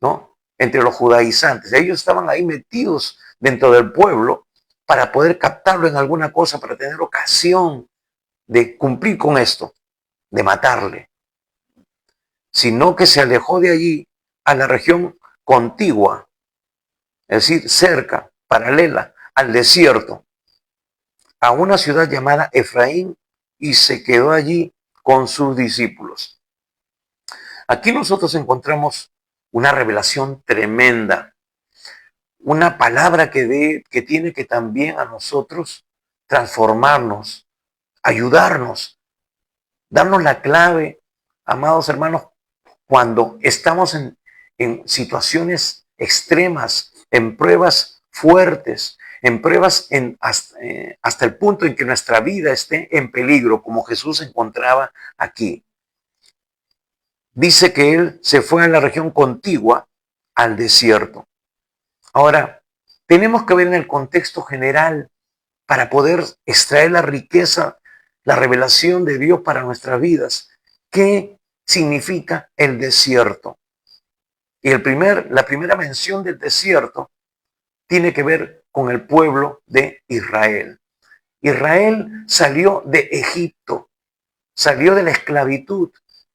¿no? Entre los judaizantes. Ellos estaban ahí metidos dentro del pueblo para poder captarlo en alguna cosa, para tener ocasión de cumplir con esto, de matarle, sino que se alejó de allí a la región contigua, es decir, cerca, paralela al desierto, a una ciudad llamada Efraín, y se quedó allí con sus discípulos. Aquí nosotros encontramos una revelación tremenda, una palabra que tiene que también a nosotros transformarnos, ayudarnos, darnos la clave, amados hermanos, cuando estamos en situaciones extremas, en pruebas fuertes, en pruebas hasta el punto en que nuestra vida esté en peligro, como Jesús se encontraba aquí. Dice que él se fue a la región contigua al desierto. Ahora, tenemos que ver en el contexto general para poder extraer la riqueza, la revelación de Dios para nuestras vidas. ¿Qué significa el desierto? Y la primera mención del desierto tiene que ver con el pueblo de Israel. Israel salió de Egipto, salió de la esclavitud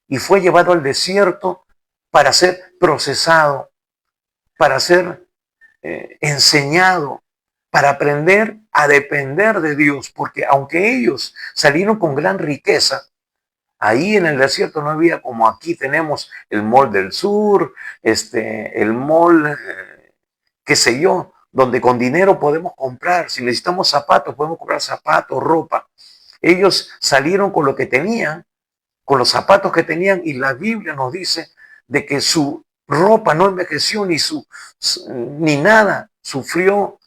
y fue llevado al desierto para ser procesado, para ser enseñado, para aprender a depender de Dios, porque aunque ellos salieron con gran riqueza, ahí en el desierto no había como aquí tenemos el Mall del Sur, el Mall, qué sé yo, donde con dinero podemos comprar. Si necesitamos zapatos, podemos comprar zapatos, ropa. Ellos salieron con lo que tenían, con los zapatos que tenían, y la Biblia nos dice de que su ropa no envejeció ni nada, sufrió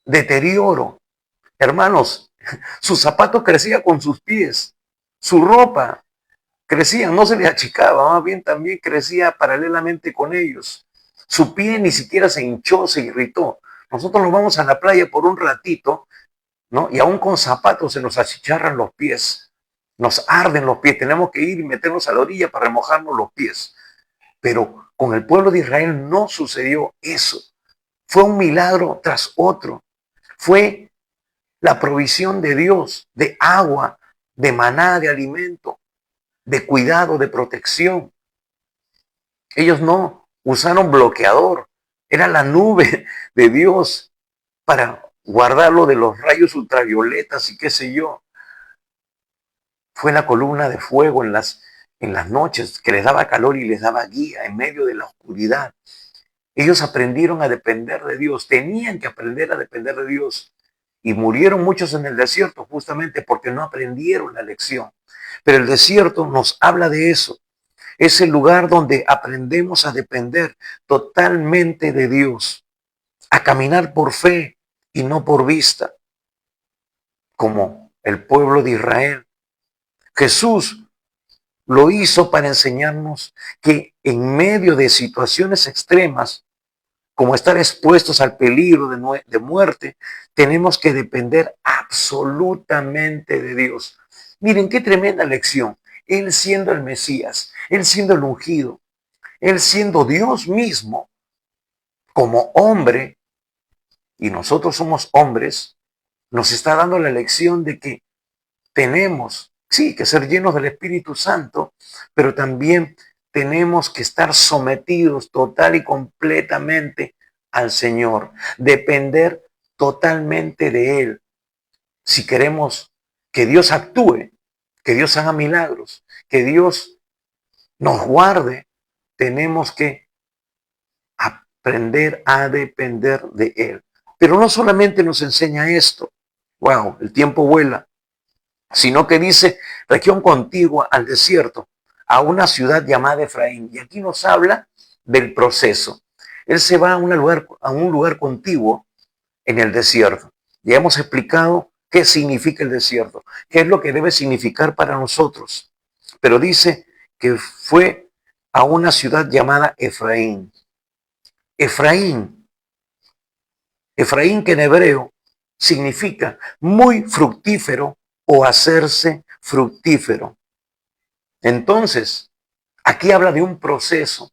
deterioro. Hermanos, sus zapatos crecían con sus pies, su ropa crecía, no se les achicaba, más bien también crecía paralelamente con ellos. Su pie ni siquiera se hinchó, se irritó. Nosotros nos vamos a la playa por un ratito, ¿no? Y aún con zapatos se nos achicharran los pies, nos arden los pies, tenemos que ir y meternos a la orilla para remojarnos los pies. Pero con el pueblo de Israel no sucedió eso. Fue un milagro tras otro. Fue la provisión de Dios, de agua, de maná, de alimento, de cuidado, de protección. Ellos no usaron bloqueador, era la nube de Dios para guardarlo de los rayos ultravioletas y qué sé yo. Fue la columna de fuego en las noches que les daba calor y les daba guía en medio de la oscuridad. Ellos aprendieron a depender de Dios, tenían que aprender a depender de Dios. Y murieron muchos en el desierto justamente porque no aprendieron la lección. Pero el desierto nos habla de eso. Es el lugar donde aprendemos a depender totalmente de Dios. a caminar por fe y no por vista, como el pueblo de Israel. Jesús lo hizo para enseñarnos que en medio de situaciones extremas, como estar expuestos al peligro de muerte, tenemos que depender absolutamente de Dios. Miren qué tremenda lección. Él siendo el Mesías, Él siendo el ungido, Él siendo Dios mismo, como hombre, y nosotros somos hombres, nos está dando la lección de que tenemos, sí, que ser llenos del Espíritu Santo, pero también tenemos que estar sometidos total y completamente al Señor, depender totalmente de Él. Si queremos que Dios actúe, que Dios haga milagros, que Dios nos guarde, tenemos que aprender a depender de Él. Pero no solamente nos enseña esto, wow, el tiempo vuela, sino que dice región contigua al desierto, a una ciudad llamada Efraín. Y aquí nos habla del proceso. Él se va a un lugar contiguo en el desierto. Ya hemos explicado qué significa el desierto, qué es lo que debe significar para nosotros. Pero dice que fue a una ciudad llamada Efraín. Efraín, Efraín que en hebreo significa muy fructífero o hacerse fructífero. Entonces, aquí habla de un proceso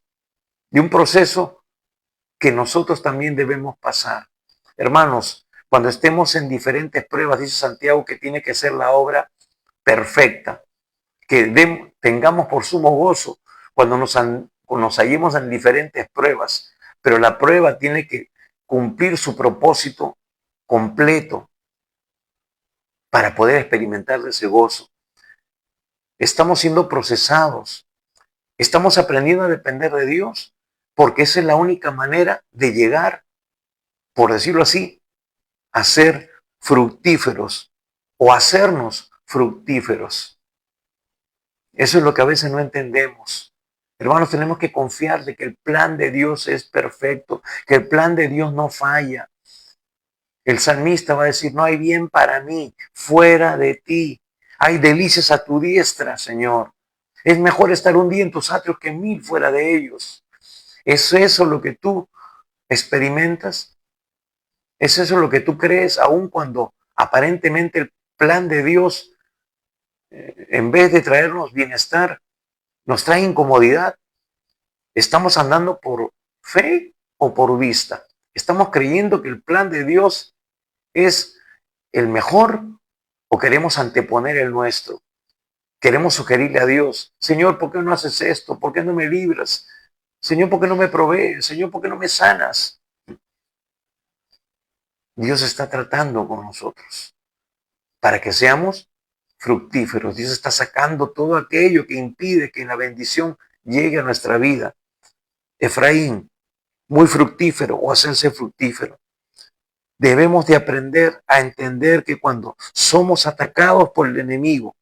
que nosotros también debemos pasar. Hermanos, cuando estemos en diferentes pruebas, dice Santiago que tiene que ser la obra perfecta, que tengamos por sumo gozo cuando nos hallemos en diferentes pruebas, pero la prueba tiene que cumplir su propósito completo para poder experimentar ese gozo. Estamos siendo procesados, estamos aprendiendo a depender de Dios, porque esa es la única manera de llegar, por decirlo así, a ser fructíferos o hacernos fructíferos. Eso es lo que a veces no entendemos. Hermanos, tenemos que confiar de que el plan de Dios es perfecto, que el plan de Dios no falla. El salmista va a decir, no hay bien para mí fuera de ti. Hay delicias a tu diestra, Señor. Es mejor estar un día en tus atrios que 1000 fuera de ellos. ¿Es eso lo que tú experimentas? ¿Es eso lo que tú crees aun cuando aparentemente el plan de Dios, en vez de traernos bienestar, nos trae incomodidad? ¿Estamos andando por fe o por vista? ¿Estamos creyendo que el plan de Dios es el mejor o queremos anteponer el nuestro? Queremos sugerirle a Dios, Señor, ¿por qué no haces esto? ¿Por qué no me libras? Señor, ¿por qué no me provees? Señor, ¿por qué no me sanas? Dios está tratando con nosotros para que seamos fructíferos. Dios está sacando todo aquello que impide que la bendición llegue a nuestra vida. Efraín, muy fructífero o hacerse fructífero. Debemos de aprender a entender que cuando somos atacados por el enemigo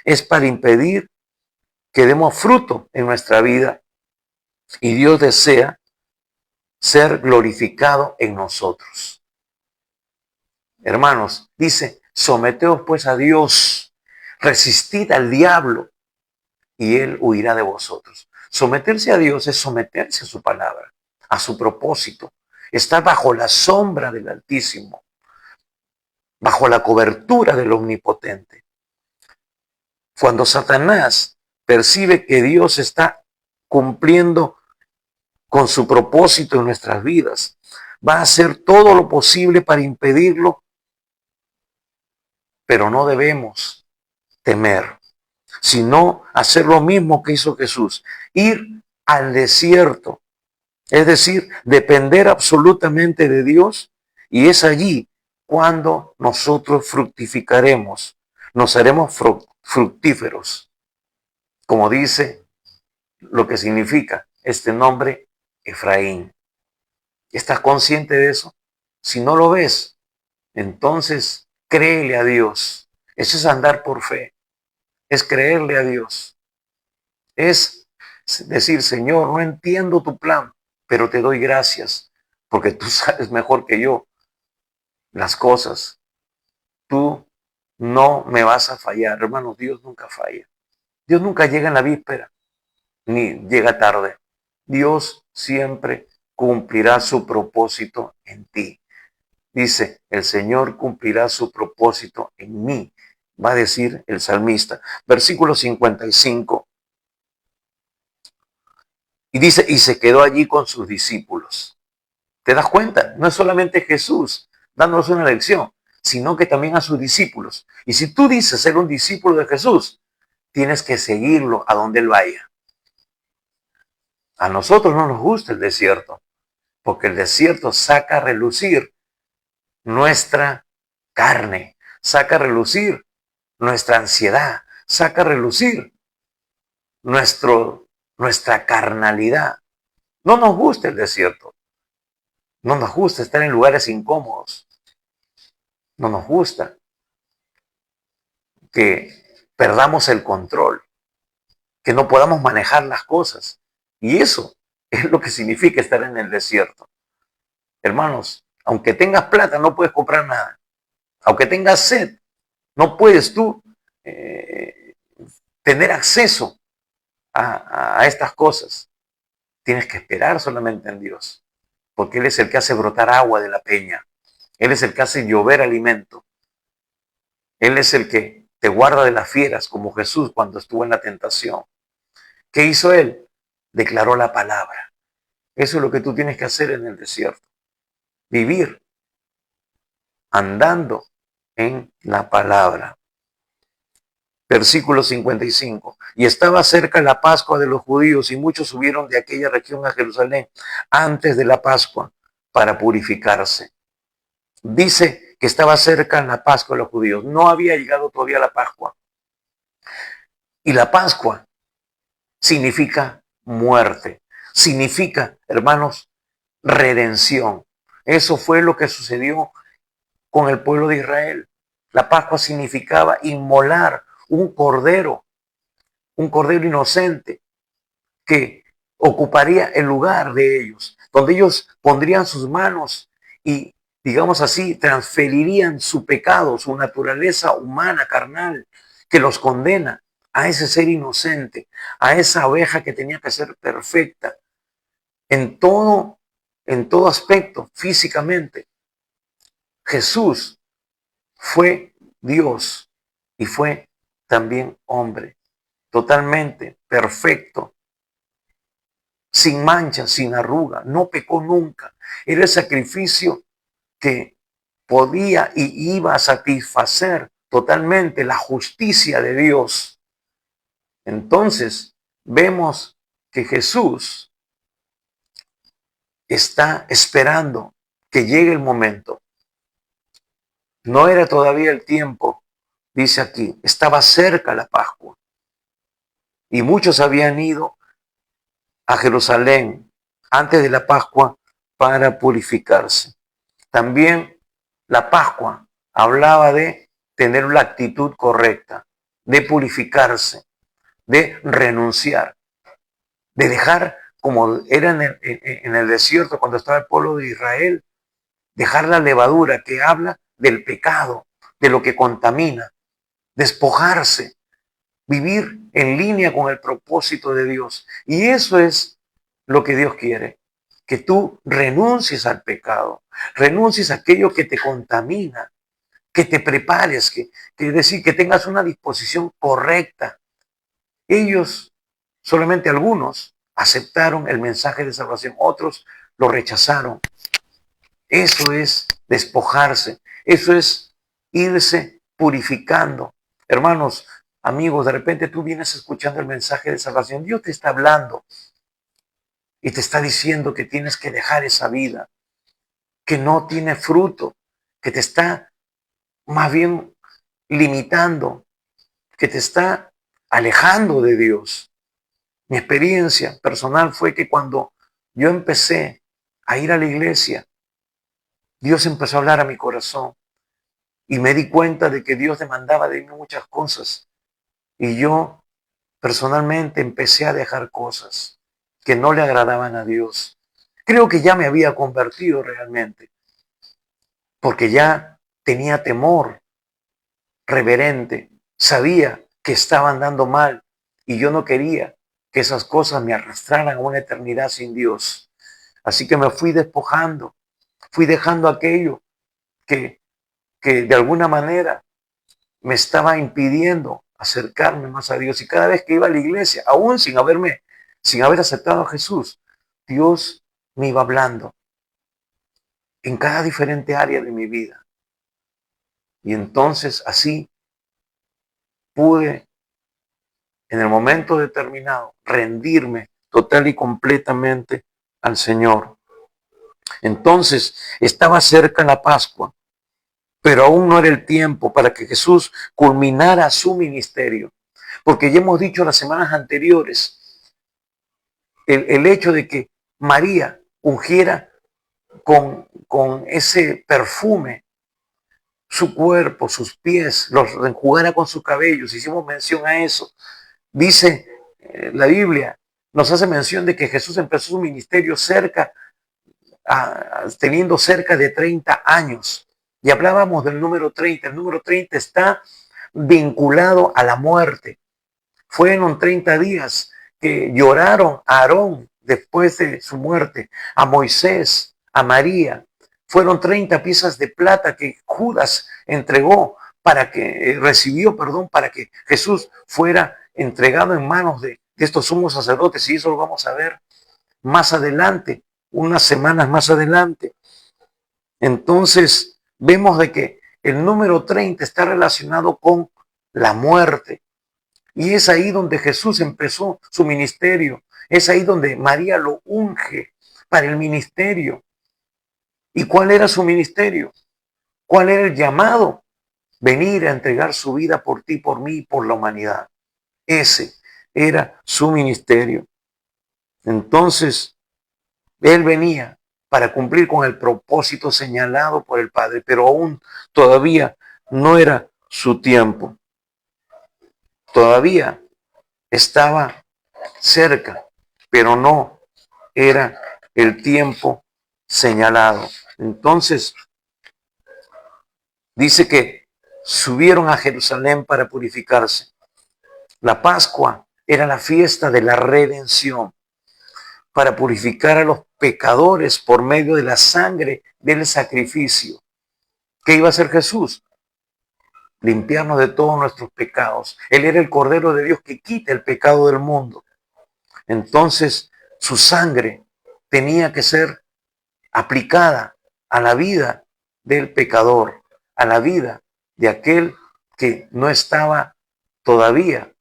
es para impedir que demos fruto en nuestra vida y Dios desea ser glorificado en nosotros. Hermanos, dice, someteos pues a Dios, resistid al diablo y él huirá de vosotros. Someterse a Dios es someterse a su palabra, a su propósito, estar bajo la sombra del Altísimo, bajo la cobertura del Omnipotente. Cuando Satanás percibe que Dios está cumpliendo con su propósito en nuestras vidas, va a hacer todo lo posible para impedirlo, pero no debemos temer, sino hacer lo mismo que hizo Jesús, ir al desierto, es decir, depender absolutamente de Dios, y es allí cuando nosotros fructificaremos, nos haremos fructíferos, como dice lo que significa este nombre Efraín. ¿Estás consciente de eso? Si no lo ves, entonces créele a Dios. Eso es andar por fe, es creerle a Dios, es decir, Señor, no entiendo tu plan, pero te doy gracias porque tú sabes mejor que yo las cosas. Tú no me vas a fallar, hermanos, Dios nunca falla. Dios nunca llega en la víspera, ni llega tarde. Dios siempre cumplirá su propósito en ti. Dice, el Señor cumplirá su propósito en mí, va a decir el salmista. Versículo 55. Y dice, y se quedó allí con sus discípulos. ¿Te das cuenta? No es solamente Jesús dándonos una lección, sino que también a sus discípulos. Y si tú dices ser un discípulo de Jesús, tienes que seguirlo a donde Él vaya. A nosotros no nos gusta el desierto, porque el desierto saca a relucir nuestra carne, saca a relucir nuestra ansiedad, saca a relucir nuestra carnalidad. No nos gusta el desierto, no nos gusta estar en lugares incómodos, no nos gusta que perdamos el control, que no podamos manejar las cosas. Y eso es lo que significa estar en el desierto. Hermanos, aunque tengas plata, no puedes comprar nada. Aunque tengas sed, no puedes tú tener acceso a estas cosas. Tienes que esperar solamente en Dios, porque Él es el que hace brotar agua de la peña. Él es el que hace llover alimento. Él es el que te guarda de las fieras, como Jesús cuando estuvo en la tentación. ¿Qué hizo Él? Declaró la palabra. Eso es lo que tú tienes que hacer en el desierto. Vivir andando en la palabra. Versículo 55. Y estaba cerca la Pascua de los judíos y muchos subieron de aquella región a Jerusalén antes de la Pascua para purificarse. Dice que estaba cerca la Pascua de los judíos. No había llegado todavía la Pascua. Y la Pascua significa muerte. Significa, hermanos, redención. Eso fue lo que sucedió con el pueblo de Israel. La Pascua significaba inmolar un cordero inocente que ocuparía el lugar de ellos, donde ellos pondrían sus manos y, digamos así, transferirían su pecado, su naturaleza humana, carnal, que los condena a ese ser inocente, a esa oveja que tenía que ser perfecta en todo aspecto, físicamente. Jesús fue Dios y fue también hombre, totalmente perfecto, sin mancha, sin arruga, no pecó nunca. Era el sacrificio que podía y iba a satisfacer totalmente la justicia de Dios. Entonces, vemos que Jesús está esperando que llegue el momento. No era todavía el tiempo, dice aquí, estaba cerca la Pascua. Y muchos habían ido a Jerusalén antes de la Pascua para purificarse. También la Pascua hablaba de tener la actitud correcta, de purificarse, de renunciar, de dejar, como era en el desierto cuando estaba el pueblo de Israel, dejar la levadura que habla del pecado, de lo que contamina, despojarse, vivir en línea con el propósito de Dios. Y eso es lo que Dios quiere, que tú renuncies al pecado, renuncies a aquello que te contamina, que te prepares, que decir, que tengas una disposición correcta. Ellos, solamente algunos, aceptaron el mensaje de salvación, otros lo rechazaron. Eso es despojarse, eso es irse purificando. Hermanos, amigos, de repente tú vienes escuchando el mensaje de salvación, Dios te está hablando y te está diciendo que tienes que dejar esa vida, que no tiene fruto, que te está más bien limitando, que te está alejando de Dios. Mi experiencia personal fue que cuando yo empecé a ir a la iglesia, Dios empezó a hablar a mi corazón y me di cuenta de que Dios demandaba de mí muchas cosas. Y yo personalmente empecé a dejar cosas que no le agradaban a Dios. Creo que ya me había convertido realmente, porque ya tenía temor reverente, sabía que estaba andando mal y yo no quería que esas cosas me arrastraran a una eternidad sin Dios. Así que me fui despojando, fui dejando aquello que, que de alguna manera me estaba impidiendo acercarme más a Dios. Y cada vez que iba a la iglesia, aún sin haber aceptado a Jesús, Dios me iba hablando en cada diferente área de mi vida. Y entonces así pude, en el momento determinado, rendirme total y completamente al Señor. Entonces estaba cerca la Pascua, pero aún no era el tiempo para que Jesús culminara su ministerio. Porque ya hemos dicho las semanas anteriores, el hecho de que María ungiera con ese perfume su cuerpo, sus pies, los enjugara con sus cabellos, hicimos mención a eso. Dice la Biblia, nos hace mención de que Jesús empezó su ministerio teniendo cerca de 30 años. Y hablábamos del número 30. El número 30 está vinculado a la muerte. Fueron 30 días que lloraron a Aarón después de su muerte, a Moisés, a María. Fueron 30 piezas de plata que Judas entregó recibió, para que Jesús fuera entregado en manos de estos sumos sacerdotes. Y eso lo vamos a ver más adelante, unas semanas más adelante. Entonces, vemos de que el número 30 está relacionado con la muerte. Y es ahí donde Jesús empezó su ministerio. Es ahí donde María lo unge para el ministerio. ¿Y cuál era su ministerio? ¿Cuál era el llamado? Venir a entregar su vida por ti, por mí y por la humanidad. Ese era su ministerio. Entonces, él venía para cumplir con el propósito señalado por el Padre, pero aún todavía no era su tiempo. Todavía estaba cerca, pero no era el tiempo señalado. Entonces, dice que subieron a Jerusalén para purificarse. La Pascua era la fiesta de la redención, para purificar a los pecadores por medio de la sangre del sacrificio. ¿Qué iba a hacer Jesús? Limpiarnos de todos nuestros pecados. Él era el Cordero de Dios que quita el pecado del mundo. Entonces, su sangre tenía que ser aplicada a la vida del pecador, a la vida de aquel que no estaba todavía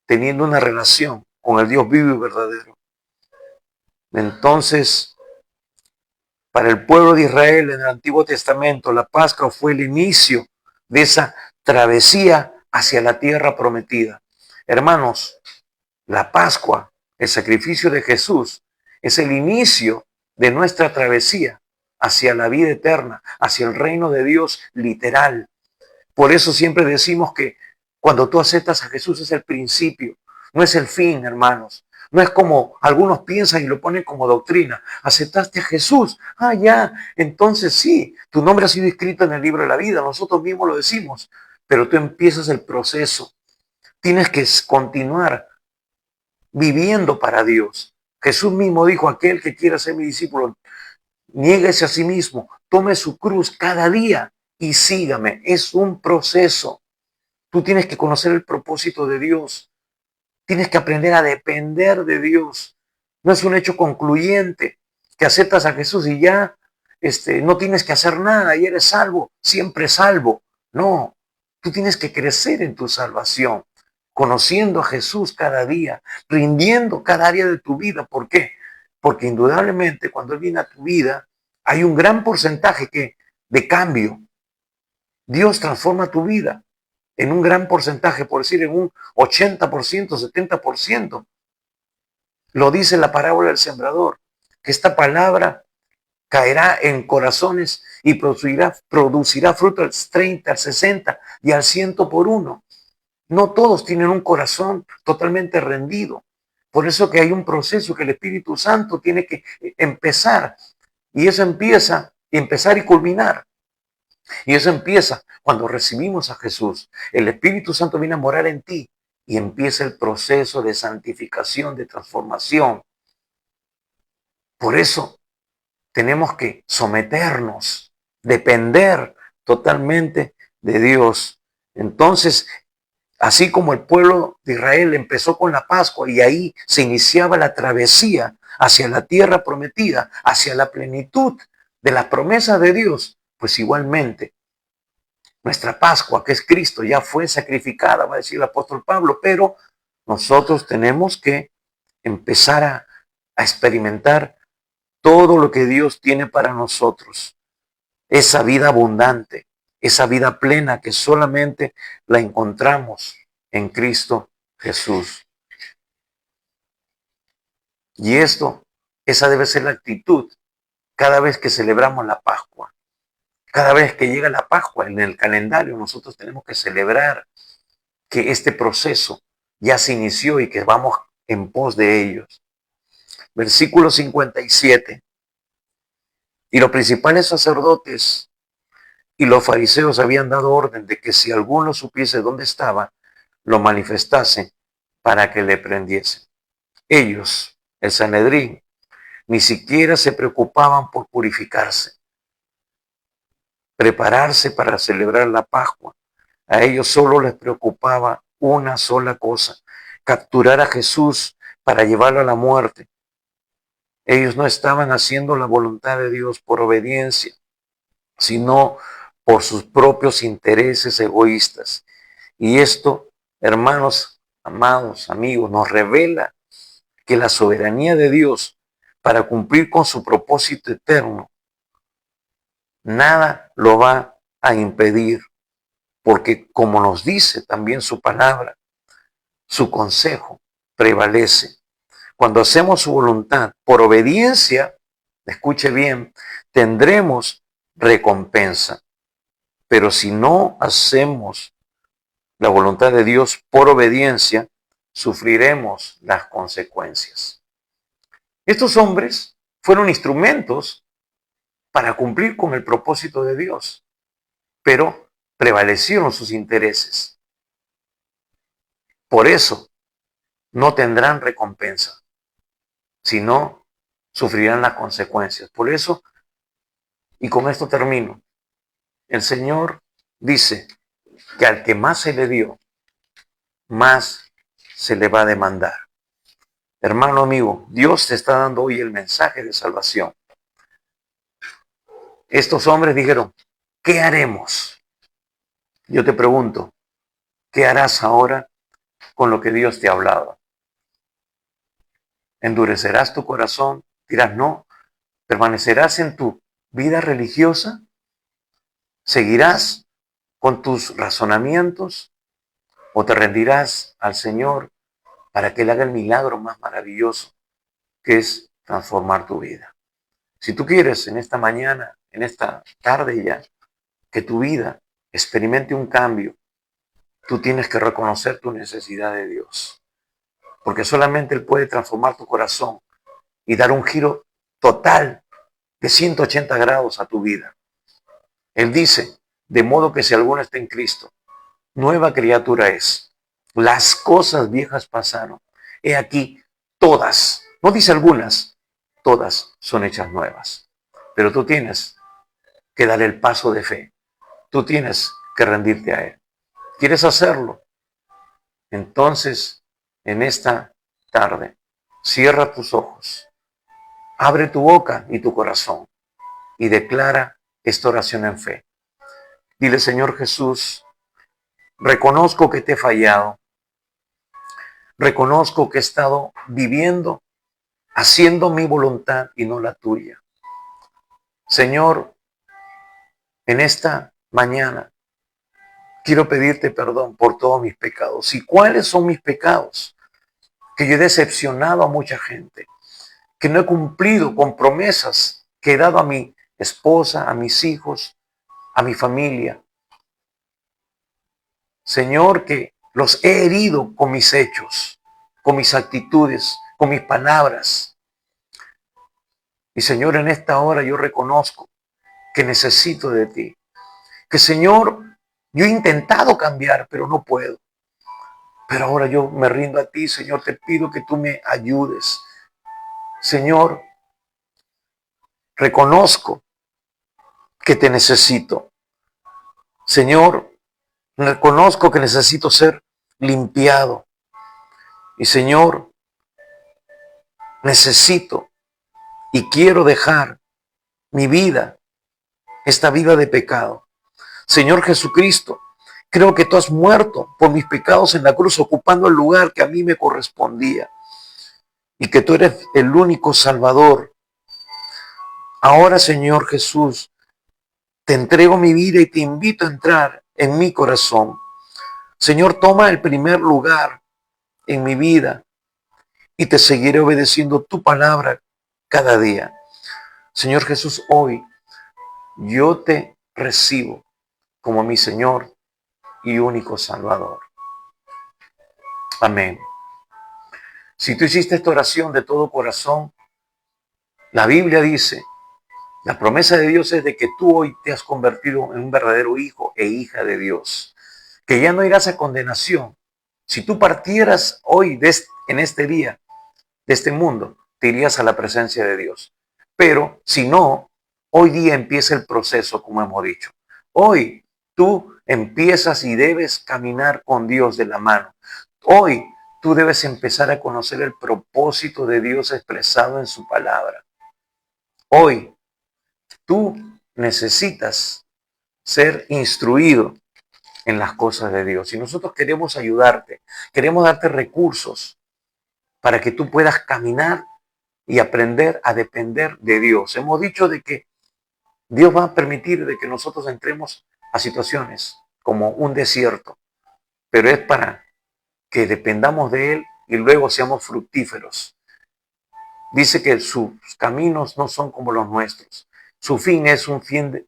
teniendo una relación con el Dios vivo y verdadero. Entonces, para el pueblo de Israel en el Antiguo Testamento, la Pascua fue el inicio de esa travesía hacia la tierra prometida. Hermanos, la Pascua, el sacrificio de Jesús, es el inicio de nuestra travesía hacia la vida eterna, hacia el reino de Dios literal. Por eso siempre decimos que cuando tú aceptas a Jesús es el principio, no es el fin, hermanos. No es como algunos piensan y lo ponen como doctrina. Aceptaste a Jesús. Ah, ya. Entonces sí, tu nombre ha sido escrito en el libro de la vida. Nosotros mismos lo decimos. Pero tú empiezas el proceso. Tienes que continuar viviendo para Dios. Jesús mismo dijo, aquel que quiera ser mi discípulo, niéguese a sí mismo, tome su cruz cada día y sígame. Es un proceso. Tú tienes que conocer el propósito de Dios. Tienes que aprender a depender de Dios. No es un hecho concluyente que aceptas a Jesús y ya no tienes que hacer nada y eres salvo, siempre salvo. No, tú tienes que crecer en tu salvación, conociendo a Jesús cada día, rindiendo cada área de tu vida. ¿Por qué? Porque indudablemente cuando Él viene a tu vida, hay un gran porcentaje de cambio. Dios transforma tu vida en un gran porcentaje, por decir en un 80%, 70%. Lo dice la parábola del sembrador, que esta palabra caerá en corazones y producirá fruto al 30, al 60 y al 100 por uno. No todos tienen un corazón totalmente rendido. Por eso que hay un proceso que el Espíritu Santo tiene que empezar. Y eso empieza, empezar y culminar. Y eso empieza cuando recibimos a Jesús. El Espíritu Santo viene a morar en ti y empieza el proceso de santificación, de transformación. Por eso tenemos que someternos, depender totalmente de Dios. Entonces, así como el pueblo de Israel empezó con la Pascua y ahí se iniciaba la travesía hacia la tierra prometida, hacia la plenitud de las promesas de Dios, pues igualmente nuestra Pascua, que es Cristo, ya fue sacrificada, va a decir el apóstol Pablo, pero nosotros tenemos que empezar a experimentar todo lo que Dios tiene para nosotros. Esa vida abundante, esa vida plena que solamente la encontramos en Cristo Jesús. Y esa debe ser la actitud cada vez que celebramos la Pascua. Cada vez que llega la Pascua en el calendario, nosotros tenemos que celebrar que este proceso ya se inició y que vamos en pos de ellos. Versículo 57. Y los principales sacerdotes y los fariseos habían dado orden de que si alguno supiese dónde estaba, lo manifestase para que le prendiesen. Ellos, el Sanedrín, ni siquiera se preocupaban por purificarse, prepararse para celebrar la Pascua. A ellos solo les preocupaba una sola cosa: capturar a Jesús para llevarlo a la muerte. Ellos no estaban haciendo la voluntad de Dios por obediencia, sino por sus propios intereses egoístas. Y esto, hermanos, amados, amigos, nos revela que la soberanía de Dios para cumplir con su propósito eterno, nada lo va a impedir, porque como nos dice también su palabra, su consejo prevalece. Cuando hacemos su voluntad por obediencia, escuche bien, tendremos recompensa. Pero si no hacemos la voluntad de Dios por obediencia, sufriremos las consecuencias. Estos hombres fueron instrumentos para cumplir con el propósito de Dios, pero prevalecieron sus intereses. Por eso no tendrán recompensa, sino sufrirán las consecuencias. Por eso, y con esto termino, el Señor dice que al que más se le dio, más se le va a demandar. Hermano amigo, Dios te está dando hoy el mensaje de salvación. Estos hombres dijeron, ¿qué haremos? Yo te pregunto, ¿qué harás ahora con lo que Dios te ha hablado? ¿Endurecerás tu corazón? Dirás no. ¿Permanecerás en tu vida religiosa? ¿Seguirás con tus razonamientos? ¿O te rendirás al Señor para que Él haga el milagro más maravilloso, que es transformar tu vida? Si tú quieres en esta mañana, en esta tarde ya, que tu vida experimente un cambio, tú tienes que reconocer tu necesidad de Dios. Porque solamente Él puede transformar tu corazón y dar un giro total de 180 grados a tu vida. Él dice, de modo que si alguno está en Cristo, nueva criatura es. Las cosas viejas pasaron. He aquí, todas, no dice algunas, todas son hechas nuevas. Pero tú tienes que dar el paso de fe. Tú tienes que rendirte a Él. ¿Quieres hacerlo? Entonces, en esta tarde, cierra tus ojos, abre tu boca y tu corazón y declara esta oración en fe. Dile, Señor Jesús, reconozco que te he fallado, reconozco que he estado viviendo, haciendo mi voluntad y no la tuya. Señor, en esta mañana quiero pedirte perdón por todos mis pecados. ¿Y cuáles son mis pecados? Que yo he decepcionado a mucha gente, que no he cumplido con promesas que he dado a mi esposa, a mis hijos, a mi familia. Señor, que los he herido con mis hechos, con mis actitudes, con mis palabras. Y Señor, en esta hora yo reconozco que necesito de ti. Que Señor, yo he intentado cambiar, pero no puedo. Pero ahora yo me rindo a ti, Señor, te pido que tú me ayudes. Señor, reconozco que te necesito. Señor, reconozco que necesito ser limpiado. Y Señor, necesito y quiero dejar mi vida, esta vida de pecado. Señor Jesucristo, creo que tú has muerto por mis pecados en la cruz, ocupando el lugar que a mí me correspondía. Y que tú eres el único Salvador. Ahora, Señor Jesús, te entrego mi vida y te invito a entrar en mi corazón. Señor, toma el primer lugar en mi vida y te seguiré obedeciendo tu palabra cada día. Señor Jesús, hoy yo te recibo como mi Señor y único Salvador. Amén. Si tú hiciste esta oración de todo corazón, la Biblia dice, la promesa de Dios es de que tú hoy te has convertido en un verdadero hijo e hija de Dios, que ya no irás a condenación. Si tú partieras hoy en este día de este mundo, te irías a la presencia de Dios. Pero si no, hoy día empieza el proceso, como hemos dicho. Hoy tú empiezas y debes caminar con Dios de la mano. Hoy tú debes empezar a conocer el propósito de Dios expresado en su palabra. Hoy tú necesitas ser instruido en las cosas de Dios. Y nosotros queremos ayudarte, queremos darte recursos para que tú puedas caminar y aprender a depender de Dios. Hemos dicho de que Dios va a permitir de que nosotros entremos a situaciones como un desierto, pero es para que dependamos de Él y luego seamos fructíferos. Dice que sus caminos no son como los nuestros. Su fin es un fin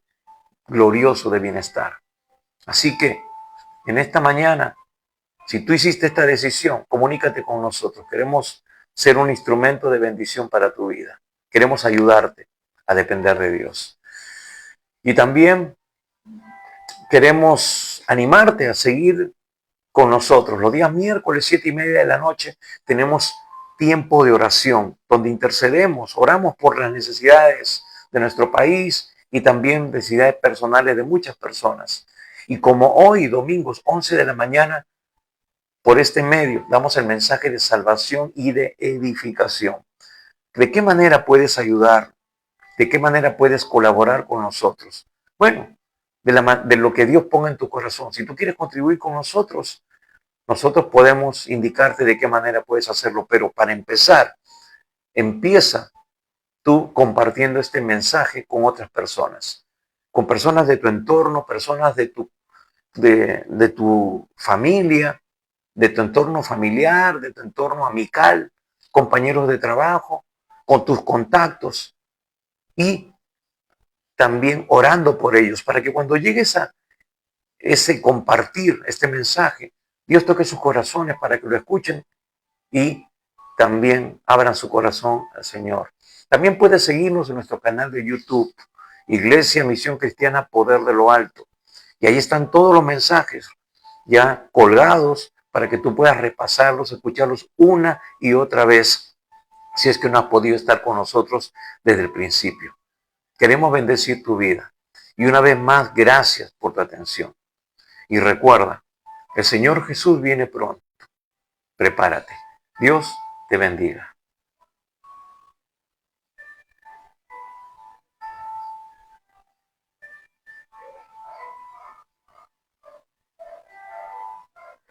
glorioso de bienestar. Así que en esta mañana, si tú hiciste esta decisión, comunícate con nosotros. Queremos ser un instrumento de bendición para tu vida. Queremos ayudarte a depender de Dios. Y también queremos animarte a seguir con nosotros. Los días miércoles, 7:30 de la noche, tenemos tiempo de oración, donde intercedemos, oramos por las necesidades de nuestro país y también necesidades personales de muchas personas. Y como hoy, domingos, 11 de la mañana, por este medio, damos el mensaje de salvación y de edificación. ¿De qué manera puedes ayudar? ¿De qué manera puedes colaborar con nosotros? Bueno, de lo que Dios ponga en tu corazón. Si tú quieres contribuir con nosotros, nosotros podemos indicarte de qué manera puedes hacerlo. Pero para empezar, empieza tú compartiendo este mensaje con otras personas. Con personas de tu entorno, personas de tu familia, de tu entorno familiar, de tu entorno amical, compañeros de trabajo, con tus contactos y también orando por ellos para que cuando llegues a ese compartir este mensaje, Dios toque sus corazones para que lo escuchen y también abran su corazón al Señor. También puedes seguirnos en nuestro canal de YouTube, Iglesia Misión Cristiana Poder de lo Alto. Y ahí están todos los mensajes ya colgados para que tú puedas repasarlos, escucharlos una y otra vez, si es que no has podido estar con nosotros desde el principio. Queremos bendecir tu vida. Y una vez más, gracias por tu atención. Y recuerda, el Señor Jesús viene pronto. Prepárate. Dios te bendiga.